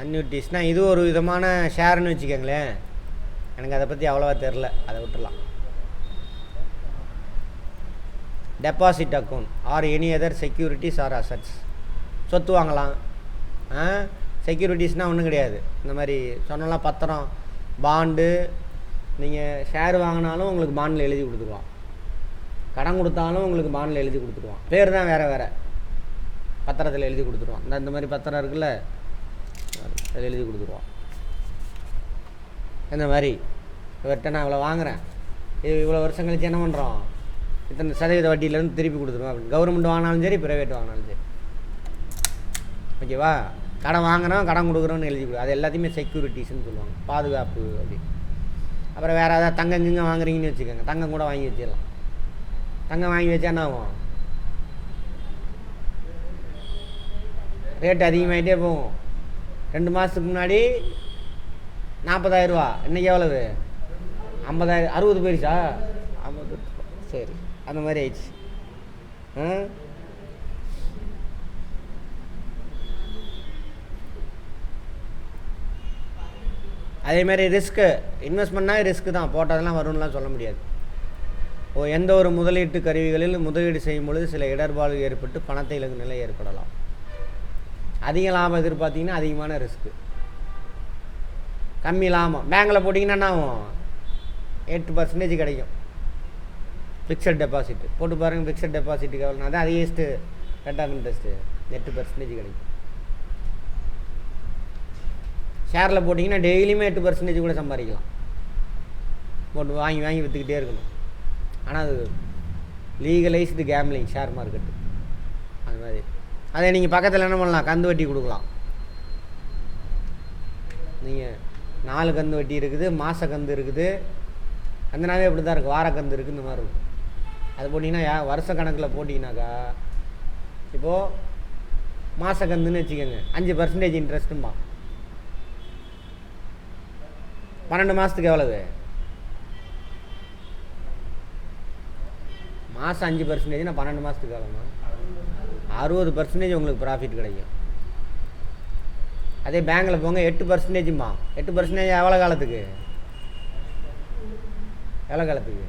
அன்யூட்டிஸ்னால் இது ஒரு விதமான ஷேர்னு வச்சுக்கோங்களேன். எனக்கு அதை பற்றி அவ்வளோவா தெரில, அதை விட்டுடலாம். Deposit account or any other securities or assets. சொத்து வாங்கலாம். செக்யூரிட்டிஸ்னால் ஒன்றும் கிடையாது. இந்த மாதிரி சொன்னலாம் பத்திரம், பாண்டு. நீங்கள் ஷேர் வாங்கினாலும் உங்களுக்கு பாண்டில் எழுதி கொடுத்துருவான். கடன் கொடுத்தாலும் உங்களுக்கு பாண்டில் எழுதி கொடுத்துருவான். பேர் தான் வேறு வேறு, பத்திரத்தில் எழுதி கொடுத்துருவான். இந்த மாதிரி பத்திரம் இருக்குல்ல, அதில் எழுதி கொடுத்துருவான். இந்த மாதிரி இவர்கிட்ட நான் இவ்வளோ வாங்குகிறேன், இது இவ்வளோ வருஷம் கழிச்சு என்ன பண்ணுறோம், இத்தனை சதவீத வட்டியிலேருந்து திருப்பி கொடுத்துருவோம் அப்படின்னு. கவர்மெண்ட் வாங்கினாலும் சரி, ப்ரைவேட் வாங்கினாலும் சரி. ஓகேவா? கடன் வாங்குறோம், கடன் கொடுக்குறோன்னு எழுதி கொடு. அது எல்லாத்தையுமே செக்யூரிட்டிஸ்ன்னு சொல்லுவாங்க, பாதுகாப்பு அப்படி. அப்புறம் வேறு ஏதாவது தங்கம் கிங்க வாங்குறீங்கன்னு வச்சுக்கோங்க, தங்கம் கூட வாங்கி வச்சிடலாம். தங்கம் வாங்கி வச்சா என்ன ஆகும், ரேட்டு அதிகமாகிட்டே போகும். 2 மாதத்துக்கு முன்னாடி 40,000 ரூபா, இன்றைக்கி எவ்வளவு, 50,000, 60 போயிடுச்சா, 50. சரி, அந்த மாதிரி ஆயிடுச்சு. அதேமாதிரி ரிஸ்க்கு, இன்வெஸ்ட்மெண்ட்னா ரிஸ்க்கு தான், போட்டதெல்லாம் வரும்லாம் சொல்ல முடியாது. எந்த ஒரு முதலீட்டு கருவிகளில் முதலீடு செய்யும் பொழுது சில இடர்பாடு ஏற்பட்டு பணத்தை இழக்கும் நிலை ஏற்படலாம். அதிக லாபம் எதிர்பார்த்திங்கன்னா அதிகமான ரிஸ்க்கு, கம்மி லாபம். பேங்கில் போட்டிங்கன்னா என்ன ஆகும், 8% கிடைக்கும். ஃபிக்ஸட் டெபாசிட் போட்டு பாருங்கள், ஃபிக்ஸட் டெபாசிட்டுக்கு எவ்வளோ, அதான் ஹையஸ்ட்டு ரேட் ஆஃப் இன்ட்ரெஸ்ட்டு 8% கிடைக்கும். ஷேரில் போட்டிங்கன்னா டெய்லியுமே 8% கூட சம்பாதிக்கலாம். போட்டு வாங்கி வாங்கி விற்றுக்கிட்டே இருக்கணும். ஆனால் அது லீகலைஸ்டு கேம்லிங் ஷேர் மார்க்கெட்டு, அது மாதிரி. அதே நீங்கள் பக்கத்தில் என்ன பண்ணலாம், கந்து வட்டி கொடுக்கலாம். நீங்கள் 4 கந்து வட்டி இருக்குது, மாத கந்து இருக்குது, கந்துனாவே அப்படி தான் இருக்குது, வாரக்கந்து இருக்குது, இந்த மாதிரி இருக்கும். அது போட்டிங்கன்னா வருஷ கணக்கில் போட்டிங்கனாக்கா, இப்போது மாத கந்துன்னு வச்சுக்கோங்க, 5% இன்ட்ரெஸ்ட்டும்பா. 12 மாதத்துக்கு எவ்வளவு, மாதம் 5%, 12 மாதத்துக்கு எவ்வளோமா, 60% உங்களுக்கு ப்ராஃபிட் கிடைக்கும். அதே பேங்கில் போங்க 8%மா, 8% எவ்வளோ காலத்துக்கு, எவ்வளோ காலத்துக்கு,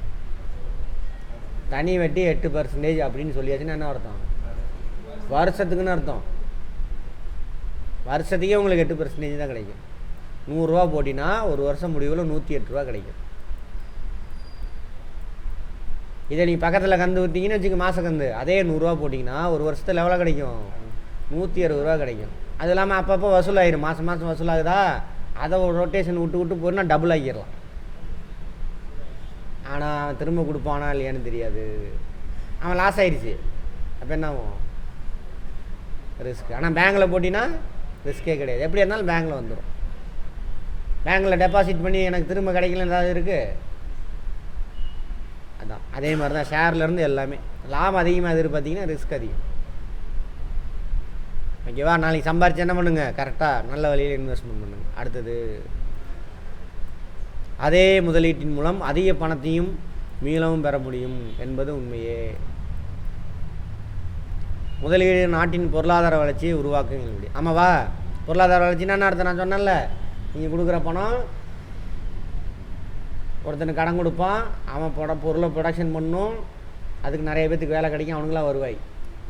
தனி வட்டி 8% அப்படின்னு சொல்லியாச்சுன்னா என்ன அர்த்தம், வருஷத்துக்குன்னு அர்த்தம். வருஷத்துக்கே உங்களுக்கு 8% தான் கிடைக்கும். 100 ரூபா போட்டினா ஒரு வருஷம் முடிவில் 108 ரூபா கிடைக்கும். இதை நீங்கள் பக்கத்தில் கந்து விட்டீங்கன்னு வச்சுக்க, மாத கந்து, அதே 100 ரூபா போட்டிங்கன்னா ஒரு வருஷத்தில் எவ்வளோ கிடைக்கும், 160 ரூபா கிடைக்கும். அது இல்லாமல் அப்பப்போ வசூலாகிடும், மாதம் மாதம் வசூலாகுதா, அதை ஒரு ரொட்டேஷன் விட்டு போயின்னா டபுள் ஆக்கிடலாம். ஆனால் அவன் திரும்ப கொடுப்பானா இல்லையான்னு தெரியாது, அவன் லாஸ் ஆகிடுச்சு. அப்போ என்ன ஆகும், ரிஸ்க். ஆனால் பேங்கில் போட்டினா ரிஸ்க்கே கிடையாது, எப்படி இருந்தாலும் பேங்கில் வந்துடும். பேங்கில் டெபாசிட் பண்ணி எனக்கு திரும்ப கிடைக்கலன்னு ஏதாவது இருக்குது, அதான். அதே மாதிரி தான் ஷேர்லேருந்து எல்லாமே லாபம் அதிகமாக எதிர்பார்த்திங்கன்னா ரிஸ்க் அதிகம். ஓகேவா? நாளைக்கு சம்பாரிச்சு என்ன பண்ணுங்கள், கரெக்டாக நல்ல வழியில் இன்வெஸ்ட்மெண்ட் பண்ணுங்கள். அடுத்தது, அதே முதலீட்டின் மூலம் அதிக பணத்தையும் மீளவும் பெற முடியும் என்பது உண்மையே. முதலீடு நாட்டின் பொருளாதார வளர்ச்சியை உருவாக்க முடியும். ஆமாவா? பொருளாதார வளர்ச்சின்னா என்ன அர்த்தம், நான் சொன்னேன்ல, நீங்கள் கொடுக்குற பணம் ஒருத்தனுக்கு கடன் கொடுப்பான், அவன் பொருளை ப்ரொடக்ஷன் பண்ணும், அதுக்கு நிறைய பேத்துக்கு வேலை கிடைக்கும், அவனுங்களாம் வருவாய்.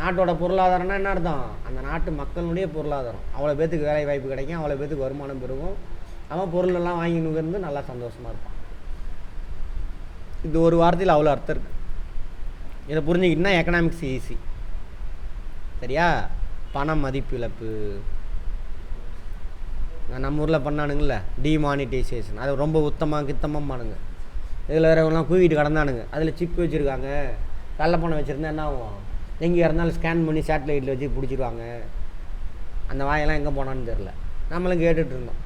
நாட்டோட பொருளாதாரம்னா என்ன அர்த்தம், அந்த நாட்டு மக்களுடைய பொருளாதாரம். அவ்வளோ பேத்துக்கு வேலை வாய்ப்பு கிடைக்கும், அவ்வளோ பேத்துக்கு வருமானம் பெருகும், அவன் பொருளெல்லாம் வாங்கி நுகர்ந்து நல்லா சந்தோஷமாக இருப்பான். இது ஒரு வார்த்தையில் அவ்வளோ அர்த்தம் இருக்குது. இதை புரிஞ்சுக்கிட்டுனா எக்கனாமிக்ஸ் ஈஸி. சரியா? பண மதிப்பு இழப்பு நம்ம ஊரில் பண்ணானுங்கள, டிமானிட்டைசேஷன், அது ரொம்ப கித்தமாக பண்ணுங்க. இதில் வேறவங்களாம் கூவிட்டு கடந்தானுங்க, அதில் சிப் வச்சுருக்காங்க, கள்ளப்பணம் வச்சுருந்தா என்ன ஆகும், எங்கே இருந்தாலும் ஸ்கேன் பண்ணி சேட்டலைட்டில் வச்சு பிடிச்சிருவாங்க. அந்த வாயெல்லாம் எங்கே போனான்னு தெரில, நம்மளும் கேட்டுட்டு இருந்தோம்.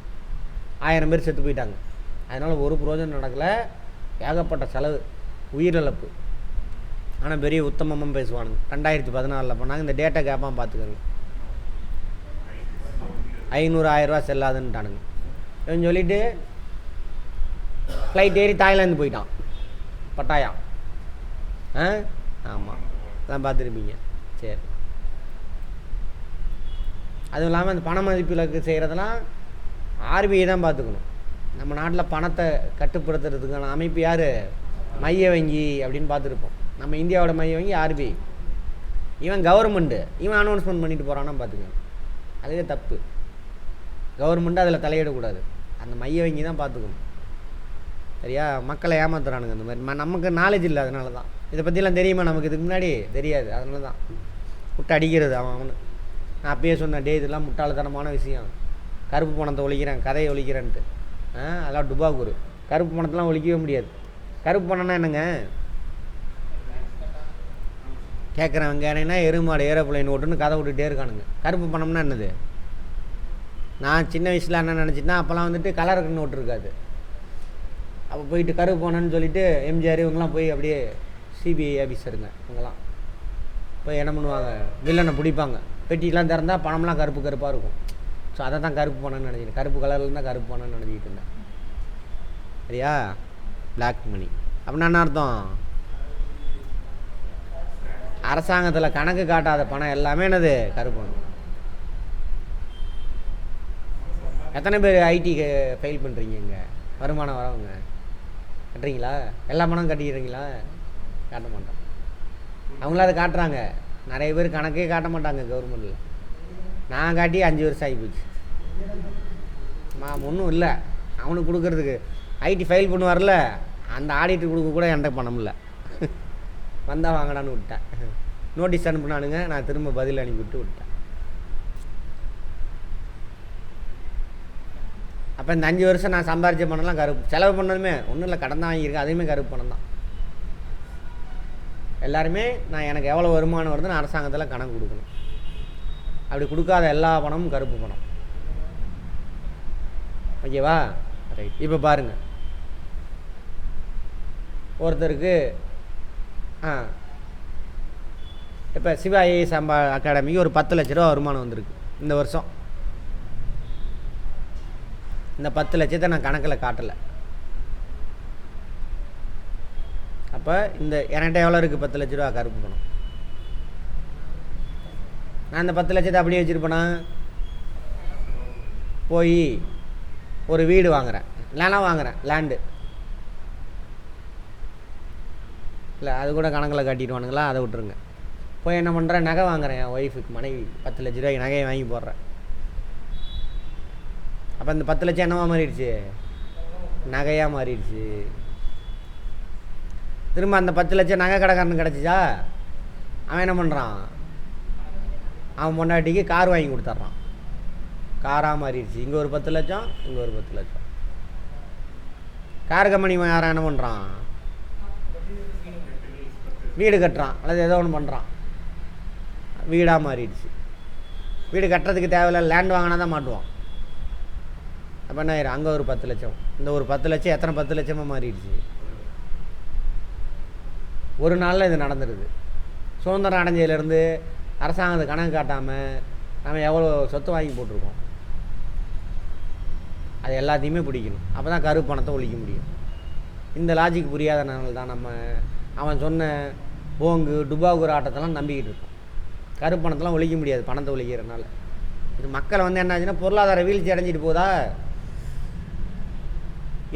1000 பேர் செத்து போயிட்டாங்க. அதனால் ஒரு பிரோஜனம் நடக்கலை, ஏகப்பட்ட செலவு, உயிரிழப்பு. ஆனால் பெரிய உத்தமமாக பேசுவானுங்க. 2014 பண்ணாங்க. இந்த டேட்டா கேப்பான் பார்த்துக்கோங்க. 500-1000 ரூபா செல்லாதுன்ட்டானுங்க. இவன் சொல்லிவிட்டு ஃப்ளைட் ஏறி தாய்லாந்து போயிட்டான், பட்டாயா. ஆமாம், அதான் பார்த்துருப்பீங்க. சரி, அதுவும் இல்லாமல் அந்த பண மதிப்பிலக்கு செய்கிறதெல்லாம் ஆர்பிஐ தான் பார்த்துக்கணும். நம்ம நாட்டில் பணத்தை கட்டுப்படுத்துறதுக்கான அமைப்பு யார், மைய வங்கி அப்படின்னு பார்த்துருப்போம். நம்ம இந்தியாவோட மைய வங்கி ஆர்பிஐ. இவன் கவர்மெண்ட்டு, இவன் அனௌன்ஸ்மெண்ட் பண்ணிட்டு போகிறான்னா பார்த்துக்கங்க. அதுவே தப்பு. கவர்மெண்ட்டு அதில் தலையிடக்கூடாது, அந்த மைய வங்கி தான் பார்த்துக்கணும். சரியா? மக்களை ஏமாத்துறானுங்க இந்த மாதிரி. நமக்கு நாலேஜ் இல்லை, அதனால தான். இதை பற்றிலாம் தெரியுமா நமக்கு? இதுக்கு முன்னாடி தெரியாது, அதனால தான் விட்டு அடிக்கிறது அவனு. நான் அப்பயே சொன்னேன், இதெல்லாம் முட்டாள்தனமான விஷயம். கருப்பு பணத்தை ஒழிக்கிறேன், கதையை ஒழிக்கிறேன்ட்டு. அதெல்லாம் டுபாக்கூர். கருப்பு பணத்தெலாம் ஒழிக்கவே முடியாது. கருப்பு பணம்னா என்னங்க கேட்குறவங்க? என்னன்னா எருமாடு ஏரோப்ளைன் ஓட்டுன்னு கதை விட்டுகிட்டே இருக்கானுங்க. கருப்பு பணம்னா என்னது? நான் சின்ன வயசில் என்ன நினச்சிட்டேன்னா, அப்போல்லாம் வந்துட்டு கலருக்கு நோட்டு இருக்காது. அப்போ போயிட்டு கருப்பு பணம்னு சொல்லிவிட்டு எம்ஜிஆர் இவங்கெல்லாம் போய் அப்படியே சிபிஐ ஆஃபீஸருங்க இவங்கெல்லாம் போய் என்ன பண்ணுவாங்க, வில்லனை பிடிப்பாங்க. பெட்டிலாம் திறந்தால் பணம்லாம் கருப்பு கருப்பாக இருக்கும். ஸோ அதை தான் கருப்பு பணம்னு நினச்சிட்டேன். கருப்பு கலரில் இருந்தால் கருப்பு பணம்னு நினச்சிக்கிட்டு இருந்தேன். சரியா? பிளாக் மணி அப்படின்னா என்ன அர்த்தம்? அரசாங்கத்தில் கணக்கு காட்டாத பணம் எல்லாமே என்னது? கருப்பு பணம். எத்தனை பேர் ஐடிக்கு ஃபெயில் பண்ணுறீங்க? இங்கே வருமானம் வரவங்க கட்டுறீங்களா? எல்லா பணம் கட்டிக்கிறீங்களா? காட்ட மாட்டோம். அவங்களும் அதை காட்டுறாங்க. நிறைய பேர் கணக்கே காட்ட மாட்டாங்க கவர்மெண்ட்டில். நான் காட்டி 5 வருஷம் ஆகி போச்சு. ஒன்றும் இல்லை அவனுக்கு கொடுக்குறதுக்கு. ஐடி ஃபைல் பண்ணுவார்ல, அந்த ஆடிட்டு கொடுக்க கூட என்கிட்ட பணம் இல்லை. வந்தால் வாங்கடான்னு விட்டேன். நோட்டீஸ் அனுப்புனானுங்க, நான் திரும்ப பதில் அனுப்பிவிட்டு விட்டேன். அப்போ இந்த 5 வருஷம் நான் சம்பாரித்த பணம்லாம் கருப்பு. செலவு பண்ணதுமே ஒன்றும் இல்லை, கடன் தான் வாங்கியிருக்கேன், அதையுமே கருப்பு பணம் தான். எல்லாருமே நான் எனக்கு எவ்வளோ வருமானம் வருதுன்னு அரசாங்கத்தில் கணக்கு கொடுக்கணும். அப்படி கொடுக்காத எல்லா பணமும் கருப்பு பணம். ஓகேவா? ரைட். இப்போ பாருங்கள், ஒருத்தருக்கு இப்போ சிவா ஐஏஎஸ் அகாடமிக்கு ஒரு 10 லட்ச ரூபா வருமானம் வந்திருக்கு இந்த வருஷம். இந்த 10 லட்சத்தை நான் கணக்கில் காட்டலை. அப்போ இந்த என்கிட்ட எவ்வளோ இருக்குது? 10 லட்ச ரூபா கருப்பு பணம். நான் இந்த 10 லட்சத்தை அப்படியே வச்சுருப்பேனா? போய் ஒரு வீடு வாங்குகிறேன், நிலம் வாங்குகிறேன், லேண்டு. இல்லை, அது கூட கணக்கில் காட்டிடுவானுங்களா? அதை விட்டுருங்க. போய் என்ன பண்ணுறேன்? நகை வாங்குகிறேன். என் ஒய்ஃபுக்கு, மனைவி 10 லட்ச ரூபாய்க்கு நகையை வாங்கி போடுறேன். அப்போ இந்த 10 லட்சம் என்னவா மாறிடுச்சு? நகையாக மாறிடுச்சு. திரும்ப அந்த 10 லட்சம் நகை கடைக்காரனுக்கு கிடச்சிச்சா? அவன் என்ன பண்ணுறான்? அவன் பொண்டாட்டிக்கு கார் வாங்கி கொடுத்துட்றான். காராக மாறிடுச்சு. இங்கே ஒரு 10 லட்சம், இங்கே ஒரு 10 லட்சம். கார் கம்பெனி யாரும் என்ன பண்ணுறான்? வீடு கட்டுறான், அல்லது ஏதோ ஒன்று பண்ணுறான். வீடாக மாறிடுச்சு. வீடு கட்டுறதுக்கு தேவையில்லை, லேண்ட் வாங்கினா தான் மாட்டுவான். அப்போ என்ன ஆயிரும்? அங்கே ஒரு 10 லட்சம், இந்த ஒரு 10 லட்சம் எத்தனை 10 லட்சமாக மாறிடுச்சு? ஒரு நாளில் இது நடந்துடுது. சுதந்திரம் அடைஞ்சதுலேருந்து அரசாங்கத்தை கணக்கு காட்டாமல் நம்ம எவ்வளோ சொத்து வாங்கி போட்டிருக்கோம். அது எல்லாத்தையுமே பிடிக்கணும். அப்போ தான் கருப்பு பணத்தை ஒழிக்க முடியும். இந்த லாஜிக் புரியாதனால தான் நம்ம அவன் சொன்ன போங்கு டுபாகூர் ஆட்டத்தெல்லாம் நம்பிக்கிட்டு இருக்கோம். கருப்பு பணத்தெல்லாம் ஒழிக்க முடியாது பணத்தை ஒழிக்கிறதுனால. இது மக்களை வந்து என்ன ஆச்சுன்னா, பொருளாதார வீழ்ச்சி அடைஞ்சிட்டு போதா,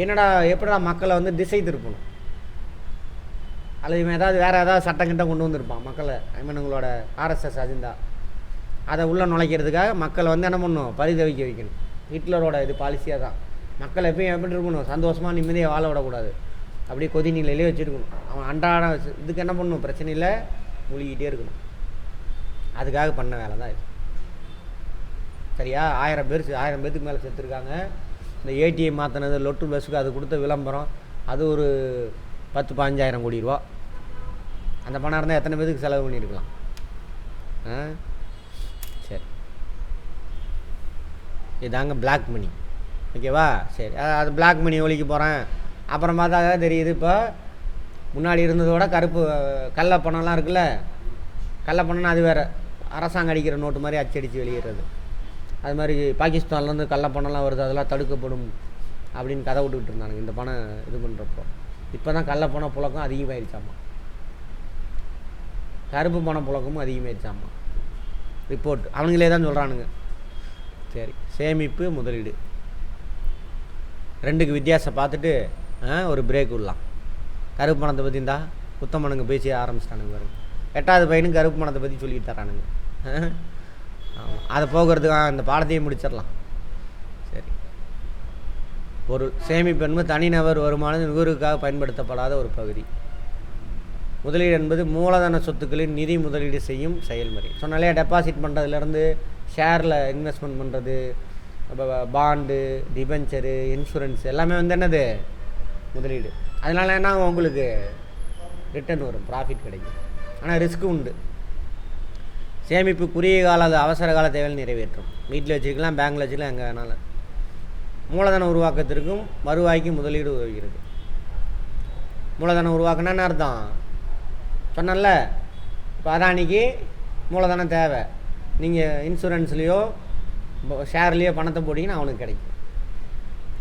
என்னடா எப்படா மக்களை வந்து திசை திருப்பணும், அல்லது இவன் வேறு ஏதாவது சட்டம் கிட்ட கொண்டு வந்திருப்பான் மக்களை. உங்களோட ஆர்எஸ்எஸ் அஜெண்டா அதை உள்ளே நுழைக்கிறதுக்காக மக்களை வந்து என்ன பண்ணணும்? பரிதவிக்க வைக்கணும். ஹிட்லரோட இது பாலிசியாக தான். மக்களை எப்பயும் எப்படி இருக்கணும்? சந்தோஷமாக நிம்மதியாக வாழ விடக்கூடாது. அப்படியே கொதி நிலையிலே வச்சுருக்கணும். அவன் அன்றாட இதுக்கு என்ன பண்ணணும்? பிரச்சனையில் மூழ்கிக்கிட்டே இருக்கணும். அதுக்காக பண்ண வேலை தான் இது. சரியா? 1000 பேர்த்துக்கு மேலே செத்துருக்காங்க. இந்த ஏடிஎம் மாற்றினது, லொட்டு பஸ்ஸுக்கு அது கொடுத்த விளம்பரம், அது ஒரு 10-15 கோடி ரூபா. அந்த பணம் இருந்தால் எத்தனை பேருக்கு செலவு பண்ணியிருக்கலாம்? சரி, இதாங்க பிளாக் மணி. ஓகேவா? சரி, அது பிளாக் மணி ஒழிக்க போகிறேன். அப்புறம் பார்த்தா தெரியுது, இப்போ முன்னாடி இருந்ததோட கருப்பு கள்ள பணம்லாம் இருக்குல்ல, கள்ள பணம்னா அது வேறு. அரசாங்கம் அடிக்கிற நோட்டு மாதிரி அச்சடித்து வெளியிடுறது. அது மாதிரி பாகிஸ்தான்லேருந்து கள்ள பணம்லாம் வருது, அதெல்லாம் தடுக்கப்படும் அப்படின்னு கதை விட்டுக்கிட்டு இருந்தானுங்க இந்த பணம் இது பண்ணுறப்போ. இப்போ தான் கள்ள பணம் புழக்கம் அதிகமாகிடுச்சாமா, கருப்பு பணம் புழக்கமும் அதிகமாகிடுச்சாமா. ரிப்போர்ட் அவனுங்களே தான் சொல்கிறானுங்க. சரி, சேமிப்பு முதலீடு ரெண்டுக்கு வித்தியாசம் பார்த்துட்டு ஒரு பிரேக் விடலாம். கருப்பு பணத்தை பற்றி இருந்தால் உத்தமனுங்க பேசி ஆரம்பிச்சிட்டானுங்க பாருங்க. 8வது பையனுக்கு கருப்பு பணத்தை பற்றி சொல்லிட்டு தரானுங்க. ஆமாம், அதை போகிறதுக்கு இந்த பாடத்தையும் முடிச்சிடலாம். சரி, பொருள் சேமிப்பு என்பது தனிநபர் வருமானம் நுகர்வுக்காக பயன்படுத்தப்படாத ஒரு பகுதி. முதலீடு என்பது மூலதன சொத்துக்களின் நிதி முதலீடு செய்யும் செயல்முறை. சொன்னாலே டெபாசிட் பண்ணுறதுலேருந்து ஷேரில் இன்வெஸ்ட்மெண்ட் பண்ணுறது, பாண்டு, டிபென்ச்சரு, இன்சூரன்ஸ் எல்லாமே என்னது முதலீடு. அதனால என்ன உங்களுக்கு ரிட்டர்ன் வரும், ப்ராஃபிட் கிடைக்கும். ஆனால் ரிஸ்க்கு உண்டு. சேமிப்பு குறுகிய கால அவசர கால தேவைகள் நிறைவேற்றும். வீட்டில் வச்சுக்கலாம், பேங்க்கில் வச்சுக்கலாம், எங்கே வேணாலும். மூலதன உருவாக்கத்திற்கும் வருவாய்க்கும் முதலீடு உதவுகிறது. மூலதனம் உருவாக்குனா என்ன அர்த்தம் சொன்னல, இப்போ அதானிக்கு மூலதனம் தேவை. நீங்கள் இன்சூரன்ஸ்லேயோ ஷேர்லேயோ பணத்தை போட்டிங்கன்னா அவனுக்கு கிடைக்கும்.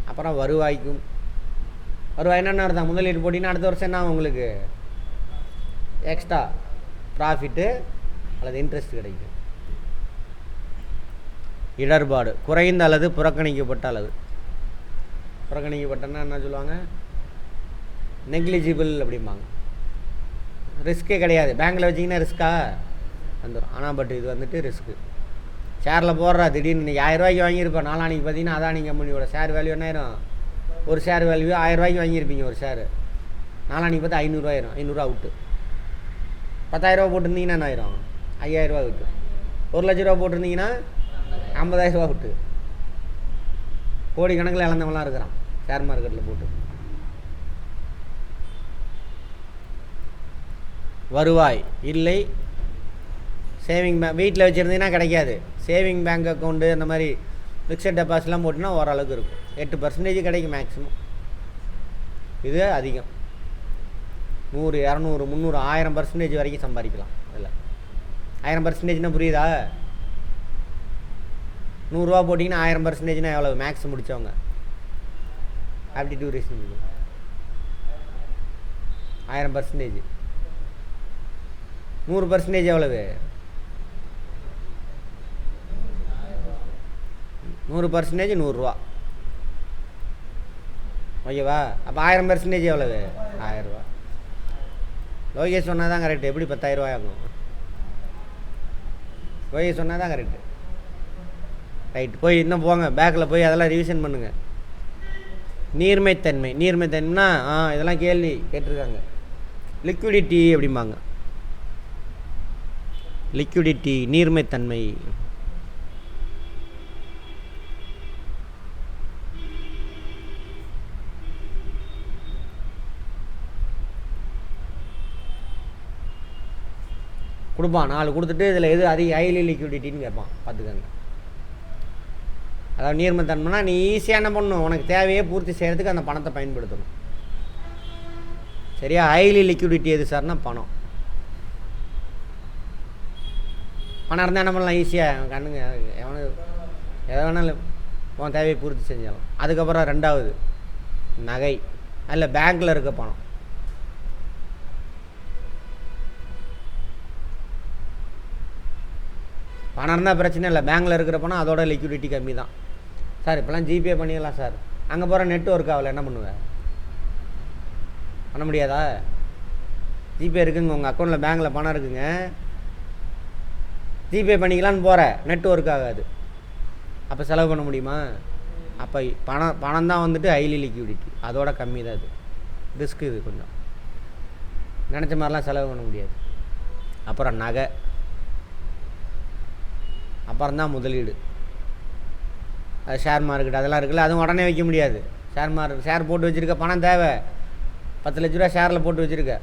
அப்புறம் வருவாய்க்கும், வருவாய் என்னென்ன அர்த்தம், முதலீடு போட்டிங்கன்னா அடுத்த வருஷம் என்ன உங்களுக்கு எக்ஸ்ட்ரா ப்ராஃபிட்டு அல்லது இன்ட்ரெஸ்ட் கிடைக்கும். இடர்பாடு குறைந்த அல்லது புறக்கணிக்கப்பட்ட அளவு. புறக்கணிக்கப்பட்டன்னா என்ன சொல்லுவாங்க, நெக்லிஜிபிள் அப்படிம்பாங்க. ரிஸ்க்கே கிடையாது. பேங்க்கில் வச்சிங்கன்னா ரிஸ்க்காக வந்துடும். ஆனால் பட் இது வந்துட்டு ரிஸ்க்கு. ஷேரில் போடுறா, திடீர்னு இன்றைக்கி 1000 ரூபாய்க்கு வாங்கியிருப்பேன், நாளானிக்கு பார்த்தீங்கன்னா அதானி கம்பெனியோட ஷேர் வேல்யூ என்ன ஆயிரும், ஒரு ஷேர் வேல்யூ 1000 ரூபாய்க்கு வாங்கியிருப்பீங்க ஒரு ஷேரு, நாளானிக்கு பார்த்தா 500 ஆயிரும். 500 அவுட்டு. 10,000 ரூபா போட்டிருந்தீங்கன்னா என்ன ஆயிரும், 5000 ரூபா அவுட்டு. 1,00,000 ரூபா போட்டிருந்தீங்கன்னா 50,000 ரூபா அவுட்டு. கோடிக்கணக்கில் இழந்தவங்களாம் இருக்கிறான் ஷேர் மார்க்கெட்டில் போட்டு. வருவாய் இல்லை, சேவிங் பேங்க் வீட்டில் வச்சுருந்தீங்கன்னா கிடைக்காது. சேவிங் பேங்க் அக்கௌண்ட்டு அந்த மாதிரி ஃபிக்ஸட் டெபாசிட்லாம் போட்டுன்னா ஓரளவுக்கு இருக்கும். 8% கிடைக்கும் மேக்ஸிமம். இது அதிகம். 100, 200, 300, 1000% வரைக்கும் சம்பாதிக்கலாம். அதில் 1000%னா புரியுதா? 100 ரூபா போட்டிங்கன்னா 1000%னா எவ்வளோ? மேக்ஸ் முடித்தவங்க ஆப்டிடியூட் ரீசனிங் 1000%. 100% எவ்வளவு? 100% 100 ரூபா. ஓகேவா? அப்போ 1000% எவ்வளவு? 1000 ரூபா. லோகேஷ் சொன்னால் தான் கரெக்டு. எப்படி 10,000 ரூபாய் ஆகும்? லோகேஷ் சொன்னால் தான் கரெக்டு. ரைட்டு, போய் இன்னும் போங்க, பேக்கில் போய் அதெல்லாம் ரிவிஷன் பண்ணுங்கள். நீர்மைத்தன்மை. நீர்மைத்தன்மைனா இதெல்லாம் கேள்வி கேட்டிருக்காங்க. லிக்விடிட்டி அப்படிம்பாங்க. லிக்விடிட்டி, நீர்மைத்தன்மை. கொடுப்பான் 4 கொடுத்துட்டு இதில் எது அதிக ஹைலி லிக்விடிட்டின்னு கேட்பான், பார்த்துக்கோங்க. அதாவது நீர்மைத்தன்மைனா நீ ஈஸியாக என்ன பண்ணணும், உனக்கு தேவையே பூர்த்தி செய்கிறதுக்கு அந்த பணத்தை பயன்படுத்தணும். சரியா? ஹைலி லிக்விடிட்டி எது சார்னா பணம். பணம் இருந்தால் என்ன பண்ணலாம், ஈஸியாக கண்ணுங்க எவனுக்கு எதை வேணாலும் உன் தேவையை பூர்த்தி செஞ்சிடலாம். அதுக்கப்புறம் 2வது நகை, அதில் பேங்க்கில் இருக்க பணம். பணம் இருந்தால் பிரச்சனை இல்லை. பேங்க்கில் இருக்கிற பணம் அதோட லிக்விடிட்டி கம்மி தான். சார் இப்போலாம் ஜிபே பண்ணிடலாம் சார். அங்கே போகிற நெட்வொர்க் ஆகலை, என்ன பண்ணுவேன்? பண்ண முடியாதா? ஜிபே இருக்குங்க, உங்கள் அக்கௌண்ட்டில் பேங்க்கில் பணம் இருக்குங்க, ஜிபே பண்ணிக்கலான்னு போகிற, நெட்வொர்க் ஆகாது. அப்போ செலவு பண்ண முடியுமா? அப்போ பணம் தான் வந்துட்டு ஹைலி லிக்விடிட்டி, அதோட கம்மி தான். இது ரிஸ்க்கு. இது கொஞ்சம் நினச்ச மாதிரிலாம் செலவு பண்ண முடியாது. அப்புறம் நகை, அப்புறம் தான் முதலீடு. அது ஷேர் மார்க்கெட் அதெல்லாம் இருக்குல்ல, அதுவும் உடனே வைக்க முடியாது. ஷேர் போட்டு வச்சுருக்க, பணம் தேவை, 10 லட்ச ரூபா ஷேரில் போட்டு வச்சுருக்க,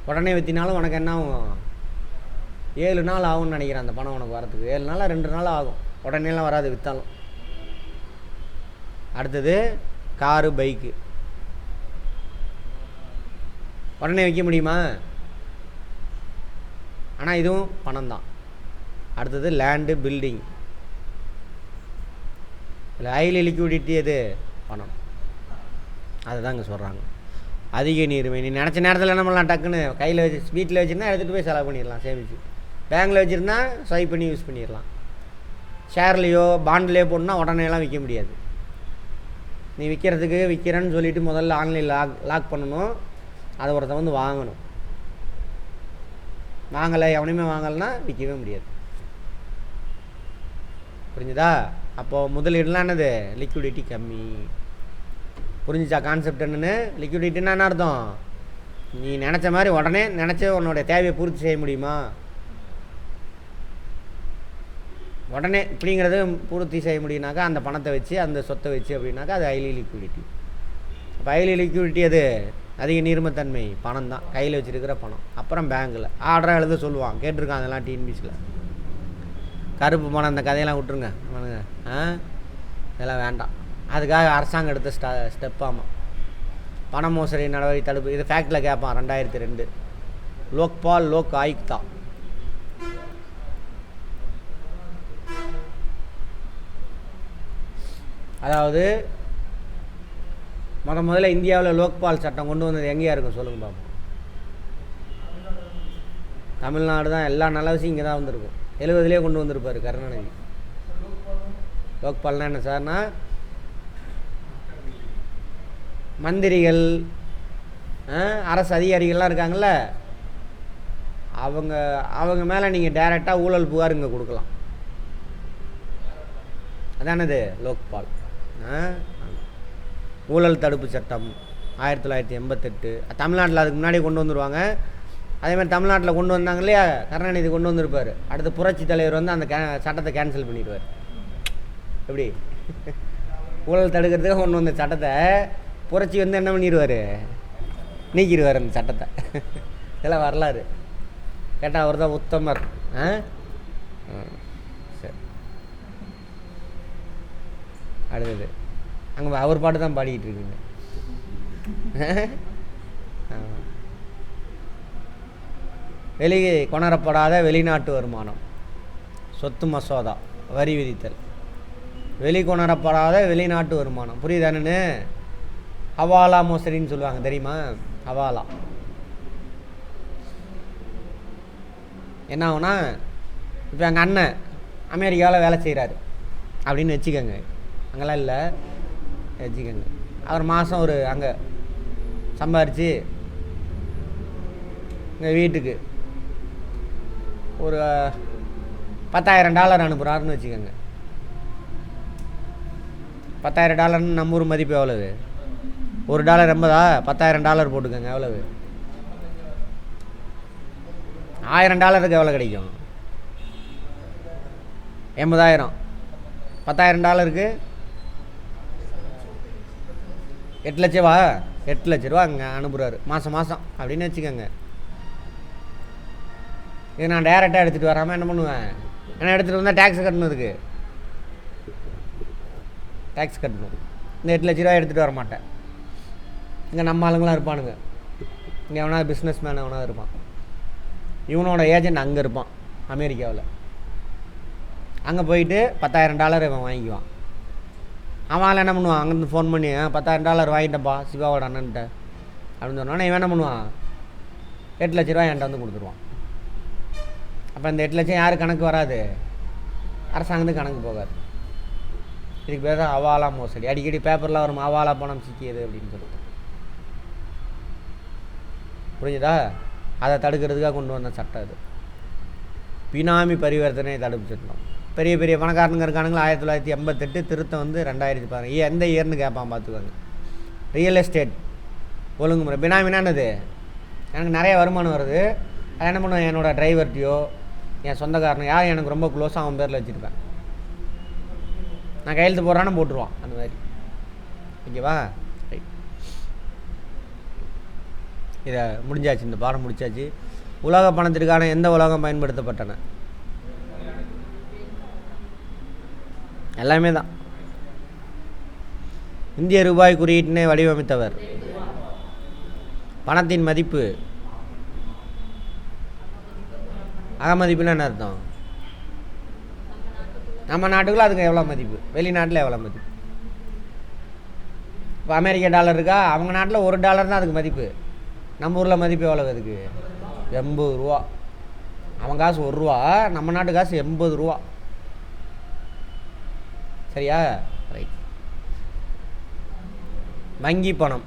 உடனே விற்றினாலும் உனக்கு என்ன ஆகும்? 7 நாள் ஆகும்னு நினைக்கிறேன் அந்த பணம் உனக்கு வரத்துக்கு. 7 நாளாக 2 நாள் ஆகும், உடனேலாம் வராது விற்றாலும். அடுத்தது காரு, பைக்கு. உடனே விற்க முடியுமா? ஆனால் இதுவும் பணம் தான். அடுத்தது லேண்டு, பில்டிங். இல்லை ஹைலி லிக்விடிட்டி எது? பணம். அதை தான் இங்கே சொல்கிறாங்க. அதிக நீர்மை. நீ நினச்ச நேரத்தில் என்ன பண்ணலாம், டக்குன்னு கையில் வச்சு வீட்டில் வச்சுருந்தா எடுத்துகிட்டு போய் செலவு பண்ணிடலாம், சேமிச்சு. பேங்க்கில் வச்சுருந்தா ஸ்வைப் பண்ணி யூஸ் பண்ணிடலாம். ஷேர்லேயோ பாண்ட்லேயோ போடணுன்னா உடனேலாம் விற்க முடியாது. நீ விற்கிறேன்னு சொல்லிவிட்டு முதல்ல ஆன்லைனில் லாக் பண்ணணும். அதை ஒருத்தன் வந்து வாங்கணும். வாங்கலை, எவனையுமே வாங்கலைன்னா விற்கவே முடியாது. புரிஞ்சுதா? அப்போது முதலீடுலாம் என்னது? லிக்விடிட்டி கம்மி. புரிஞ்சுச்சா கான்செப்ட் என்னென்னு? லிக்விடிட்டின்னா என்ன அர்த்தம்? நீ நினச்ச மாதிரி உடனே நினச்ச உன்னோட தேவையை பூர்த்தி செய்ய முடியுமா? உடனே இப்படிங்கிறது பூர்த்தி செய்ய முடியுனாக்கா அந்த பணத்தை வச்சு, அந்த சொத்தை வச்சு அப்படின்னாக்கா அது ஹைலி லிக்விடிட்டி. அப்போ ஹைலி லிக்விடிட்டி அது அதிக நீர்மத்தன்மை பணம் தான், கையில் வச்சுருக்கிற பணம். அப்புறம் பேங்க்கில் ஆர்டராக எழுத சொல்லுவான், கேட்டிருக்கான் அதெல்லாம் டிஎன்பிசியில். கருப்பு பணம் அந்த கதையெல்லாம் விட்டுருங்க அவனுங்க, இதெல்லாம் வேண்டாம். அதுக்காக அரசாங்கம் எடுத்த ஸ்டெப்பாமா பண மோசடி நடவடிக்கை தடுப்பு. இது ஃபேக்டில் கேட்பான் 2002 லோக்பால் லோக் ஆயுக்தா. அதாவது முதல்ல இந்தியாவில் லோக்பால் சட்டம் கொண்டு வந்தது எங்கேயா இருக்கும் சொல்லுங்க பாப்போம்? தமிழ்நாடு தான். எல்லா நல்ல விஷயம் இங்கே தான் வந்திருக்கும். 70லேயே கொண்டு வந்திருப்பார் கருணாநிதி. லோக்பால்னா என்ன சார்னா, மந்திரிகள் அரசு அதிகாரிகள்லாம் இருக்காங்கள்ல, அவங்க மேலே நீங்கள் டைரெக்டாக ஊழல் புகார் இங்கே கொடுக்கலாம். அதானது லோக்பால். ஊழல் தடுப்பு சட்டம் 1988 தமிழ்நாட்டில் அதுக்கு முன்னாடி கொண்டு வந்துடுவாங்க. அதேமாதிரி தமிழ்நாட்டில் கொண்டு வந்தாங்க இல்லையா, கருணாநிதி கொண்டு வந்திருப்பார். அடுத்து புரட்சி தலைவர் வந்து அந்த சட்டத்தை கேன்சல் பண்ணிடுவார். எப்படி? ஊழல் தடுக்கிறதுக்காக கொண்டு வந்த சட்டத்தை புரட்சி வந்து என்ன பண்ணிடுவார்? நீக்கிடுவார் அந்த சட்டத்தை. இதெல்லாம் வரலாறு. கேட்டால் அவர் தான் உத்தமர். சரி, அடுத்தது அங்கே அவர் பாட்டு தான் பாடிக்கிட்டு இருக்குங்க. கொணரப்படாத வெளிநாட்டு வருமானம், சொத்து மசோதா, வரி விதித்தல். கொணரப்படாத வெளிநாட்டு வருமானம் புரியுதானு? ஹவாலா மோசடின்னு சொல்லுவாங்க, தெரியுமா? ஹவாலா என்ன ஆகுனா, இப்போ எங்கள் அண்ணன் அமெரிக்காவில் வேலை செய்கிறாரு அப்படின்னு வச்சுக்கோங்க. அங்கெல்லாம் இல்லை, வச்சுக்கோங்க. அவர் மாதம் ஒரு அங்கே சம்பாரித்து எங்கள் வீட்டுக்கு ஒரு $10,000 அனுப்புகிறாருன்னு வச்சுக்கோங்க. $10,000 நம்ம ஊர் மதிப்பு எவ்வளவு? $1 80, $10,000 போட்டுக்கோங்க. எவ்வளவு? $1,000 எவ்வளோ கிடைக்கும்? 80,000. $10,000 8 லட்சவா? 8 லட்ச ரூபா அங்கே அனுப்புகிறாரு மாதம் அப்படின்னு வச்சுக்கோங்க. இது நான் டேரெக்டாக எடுத்துகிட்டு வராமல் என்ன பண்ணுவேன்? ஏன்னா எடுத்துகிட்டு வந்தால் டேக்ஸ் கட்டணும். இதுக்கு டேக்ஸ் கட்டணும். இந்த 8 லட்ச ரூபா எடுத்துகிட்டு வர மாட்டேன். இங்கே நம்ம ஆளுங்களாம் இருப்பானுங்க. இங்கே எவனாவது பிஸ்னஸ் மேன் எவனாவது இருப்பான். இவனோட ஏஜென்ட் அங்கே இருப்பான் அமெரிக்காவில். அங்கே போயிட்டு $10,000 இவன் வாங்கிக்குவான். அவன் என்ன பண்ணுவான்? அங்கேருந்து ஃபோன் பண்ணி $10,000 வாங்கிட்டப்பா சிவாவோட அண்ணன்ட்ட அப்படின்னு சொன்னோன்னா இவன் என்ன பண்ணுவான்? 8 லட்ச ரூபா என்கிட்ட வந்து கொடுத்துருவான். அப்போ இந்த 8 லட்சம் யார் கணக்கு வராது? அரசாங்கத்துக்கு கணக்கு போகாது. இதுக்கு பேர் தான் ஹவாலா மோசடி. அடிக்கடி பேப்பரில் வரும் ஹவாலா பணம் சிக்கியது அப்படின்னு சொல்லிட்டு. புரிஞ்சுதா? அதை தடுக்கிறதுக்காக கொண்டு வந்த சட்டம் இது. பினாமி பரிவர்த்தனை தடுப்பு சட்டம். பெரிய பெரிய பணக்காரனுங்க இருக்கானுங்களா? 1988 திருத்தம் வந்து 2010. எந்த இயர்னு கேட்பான் பார்த்துக்கோங்க. ரியல் எஸ்டேட் ஒழுங்குமுறை. பினாமினா என்னது? எனக்கு நிறைய வருமானம் வருது, அதை என்ன பண்ணுவேன்? என்னோடய டிரைவர்ட்டையோ என் சொந்தக்காரனோ யார் எனக்கு ரொம்ப க்ளோஸாக அவன் பேரில் வச்சுருப்பேன். நான் கையெழுத்து போடுறான்னு போட்டுருவான் அந்த மாதிரி. ஓகேவா? ரைட், இதை முடிஞ்சாச்சு. இந்த பாடம் முடிச்சாச்சு. உலக பணத்திற்கான எந்த உலகம் பயன்படுத்தப்பட்டன? எல்லாமே தான். இந்திய ரூபாய் குறியீட்டினை வடிவமைத்தவர். பணத்தின் மதிப்பு அகமதிப்புன்னு என்ன அர்த்தம்? நம்ம நாட்டுக்குள்ள அதுக்கு எவ்வளோ மதிப்பு, வெளிநாட்டில் எவ்வளோ மதிப்பு. இப்போ அமெரிக்க டாலர் இருக்கா, அவங்க நாட்டில் $1 தான் அதுக்கு மதிப்பு. நம்ம ஊரில் மதிப்பு எவ்வளோ? அதுக்கு 80 ரூபா. அவன் காசு ₹1, நம்ம நாட்டு காசு 80 ரூபா. சரியா? ரைட். வங்கி பணம்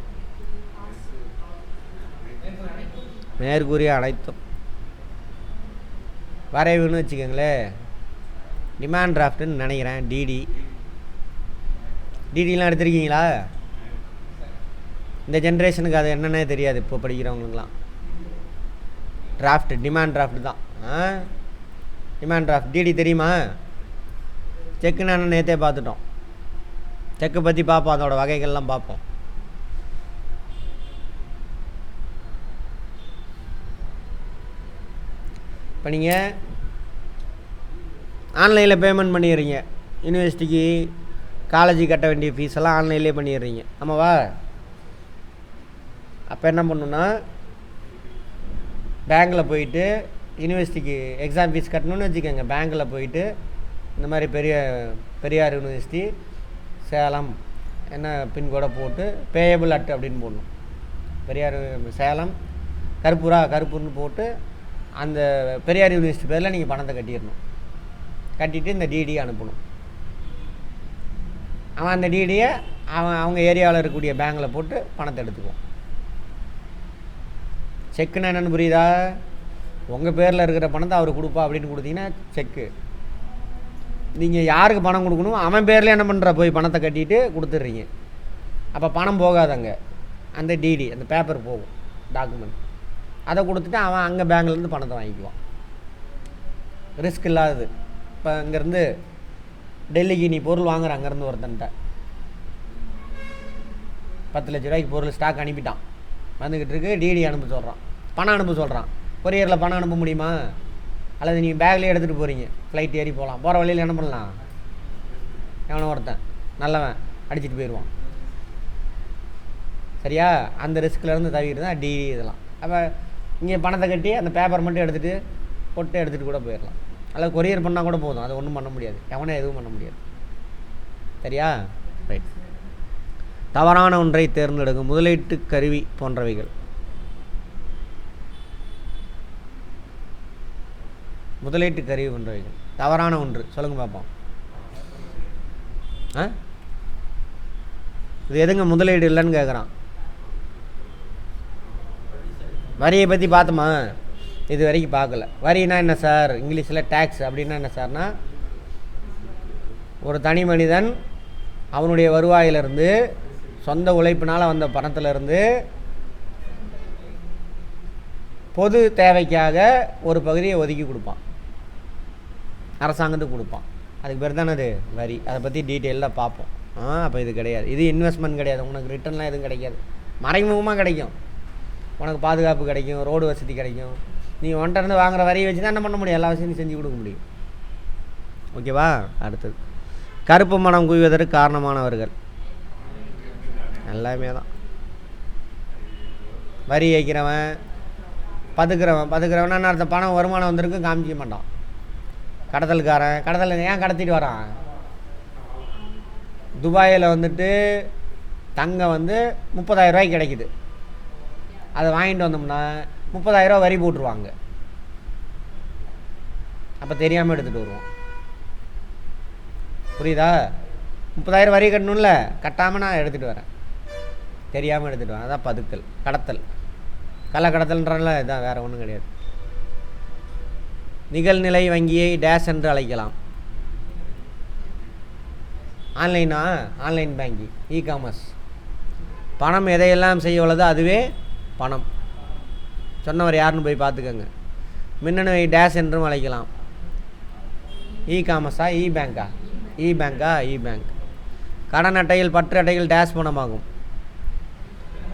மேற்கூறிய அனைத்தும் வரைவுன்னு வச்சுக்கோங்களேன். டிமாண்ட் டிராஃப்ட்டுன்னு நினைக்கிறேன். டிடிலாம் எடுத்திருக்கீங்களா? இந்த ஜென்ரேஷனுக்கு அது என்னன்னே தெரியாது இப்போ படிக்கிறவங்களுக்குலாம். டிமாண்ட் டிராஃப்ட் தான். டிமாண்ட் டிராஃப்ட் டிடி தெரியுமா? செக்குன்னு என்ன நேற்றே பார்த்துட்டோம். செக்கை பற்றி பார்ப்போம், அதோட வகைகள்லாம் பார்ப்போம். இப்போ நீங்கள் ஆன்லைனில் பேமெண்ட் பண்ணிடுறீங்க. யூனிவர்சிட்டிக்கு காலேஜ் கட்ட வேண்டிய ஃபீஸ் எல்லாம் ஆன்லைன்லேயே பண்ணிடுறீங்க. ஆமாவா? அப்போ என்ன பண்ணணுன்னா, பேங்க்கில் போயிட்டு யூனிவர்சிட்டிக்கு எக்ஸாம் ஃபீஸ் கட்டணும்னு வச்சுக்கோங்க. பேங்க்கில் போயிட்டு இந்த மாதிரி பெரியார் யூனிவர்சிட்டி சேலம் என்ன பின்கோடை போட்டு பேயபிள் அட் அப்படின்னு போடணும். பெரியார் சேலம் கருப்பூர்னு போட்டு அந்த பெரியார் யூனிவர்சிட்டி பேரில் நீங்கள் பணத்தை கட்டிடணும். கட்டிட்டு இந்த டிடியை அனுப்பணும். அவன் அந்த டிடியை அவங்க ஏரியாவில் இருக்கக்கூடிய பேங்கில் போட்டு பணத்தை எடுத்துக்குவோம். செக்குன்னு என்னென்னு புரியுதா? உங்கள் பேரில் இருக்கிற பணத்தை அவர் கொடுப்பா அப்படின்னு கொடுத்தீங்கன்னா செக்கு. நீங்கள் யாருக்கு பணம் கொடுக்கணும் அவன் பேரில் என்ன பண்ணுற போய் பணத்தை கட்டிட்டு கொடுத்துட்றீங்க. அப்போ பணம் போகாதங்க, அந்த டிடி அந்த பேப்பர் போகும், டாக்குமெண்ட். அதை கொடுத்துட்டு அவன் அங்கே பேங்க்லேருந்து பணத்தை வாங்கிக்குவான். ரிஸ்க் இல்லாதது. இப்போ இங்கேருந்து டெல்லிக்கு நீ பொருள் வாங்குற, அங்கேருந்து ஒருத்தன்ட்ட 10 லட்ச ரூபாய்க்கு பொருள் ஸ்டாக் அனுப்பிட்டான், வந்துக்கிட்டு இருக்கு. டிடி அனுப்ப சொல்கிறான், பணம் அனுப்ப சொல்கிறான். கொரியரில் பணம் அனுப்ப முடியுமா? அல்லது நீங்கள் பேக்லேயே எடுத்துகிட்டு போகிறீங்க, ஃப்ளைட் ஏறி போகலாம். போகிற வழியில் என்ன பண்ணலாம்? எவனோ ஒருத்தன் நல்லவன் அடிச்சுட்டு போயிடுவான். சரியா? அந்த ரிஸ்க்லேருந்து தவிர்த்து தான் டிடி இதெல்லாம். அப்போ இங்கே பணத்தை கட்டி அந்த பேப்பர் மட்டும் எடுத்துகிட்டு கூட போயிடலாம். அல்லது கொரியர் பண்ணால் கூட போதும், அது ஒன்றும் பண்ண முடியாது, எவனே எதுவும் பண்ண முடியாது. சரியா? ரைட். தவறான ஒன்றை தேர்ந்தெடுக்கும் முதலீட்டு கருவி போன்றவைகள். முதலீட்டு கருவி போன்றவைகள் தவறான ஒன்று சொல்லுங்க பார்ப்போம். இது எதுங்க முதலீடு இல்லைன்னு கேட்குறான். வரியை பற்றி பார்த்தோமா? இது வரைக்கும் பார்க்கல. வரினா என்ன சார்? இங்கிலீஷில் டேக்ஸ் அப்படின்னா என்ன சார்னா, ஒரு தனி மனிதன் அவனுடைய வருவாயிலிருந்து சொந்த உழைப்பினால் வந்த பணத்திலிருந்து பொது தேவைக்காக ஒரு பகுதியை ஒதுக்கி கொடுப்பான், அரசாங்கத்துக்கு கொடுப்பான். அதுக்கு பேர் தானே அது வரி. அதை பற்றி டீட்டெயிலாக பார்ப்போம். அப்போ இது கிடையாது, இது இன்வெஸ்ட்மெண்ட் கிடையாது. உனக்கு ரிட்டர்ன்லாம் எதுவும் கிடைக்காது, மறைமுகமாக கிடைக்கும். உனக்கு பாதுகாப்பு கிடைக்கும், ரோடு வசதி கிடைக்கும். நீ ஒன்றிருந்து வாங்குகிற வரியை வச்சு தான் என்ன பண்ண முடியும்? எல்லா வசதியும் செஞ்சு கொடுக்க முடியும். ஓகேவா? அடுத்தது, கருப்பு மனம் குவிவதற்கு காரணமானவர்கள் எல்லாமே தான். வரி வைக்கிறவன் பதுக்கிறவனா அர்த்தம், பணம் வருமானம் வந்திருக்கு காமிக்க மாட்டான். கடத்தல் ஏன் கடத்திட்டு வரான்? துபாயில் வந்துட்டு தங்கம் 30,000 ரூபாய்க்கு கிடைக்குது. அதை வாங்கிட்டு வந்தோம்னா 30,000 ரூபா வரி போட்டுருவாங்க. அப்போ தெரியாமல் எடுத்துகிட்டு வருவோம். புரியுதா? 30,000 வரி கட்டணும்ல, கட்டாமல் நான் எடுத்துகிட்டு வரேன், தெரியாமல் எடுத்துகிட்டு வரேன். அதான் கடத்தல். கடத்தல்ன்றனால இதான், வேறு ஒன்றும் கிடையாது. நிகழ்நிலை வங்கியை டேஷ் என்று அழைக்கலாம். Online banking, e-commerce. பணம் எதையெல்லாம் செய்ய உள்ளதோ அதுவே பணம். சொன்னவர் யாருன்னு போய் பார்த்துக்கோங்க. மின்னணு டேஷ் என்றும் அழைக்கலாம். இ-காமர்ஸா இ-பேங்கா? இ-பேங்க். கடன் அட்டையில் பற்று அட்டையில் டேஷ் பணமாகும்.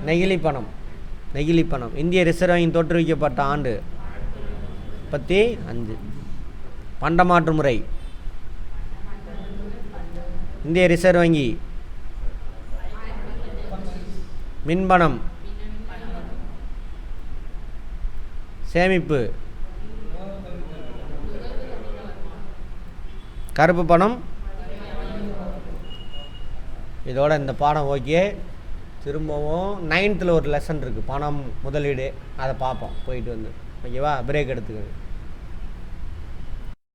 நெகிழி பணம். இந்திய ரிசர்வ் வங்கி தோற்றுவிக்கப்பட்ட ஆண்டு 1935. பண்டமாற்று முறை. இந்திய ரிசர்வ் வங்கி. மின்பணம். சேமிப்பு. கருப்பு பணம். இதோட இந்த பாடம் ஓகே. திரும்பவும் 9th ஒரு லெசன் இருக்குது, பணம் முதலீடு. அதை பார்ப்போம் போயிட்டு ஓகேவா? பிரேக் எடுத்துக்கோங்க.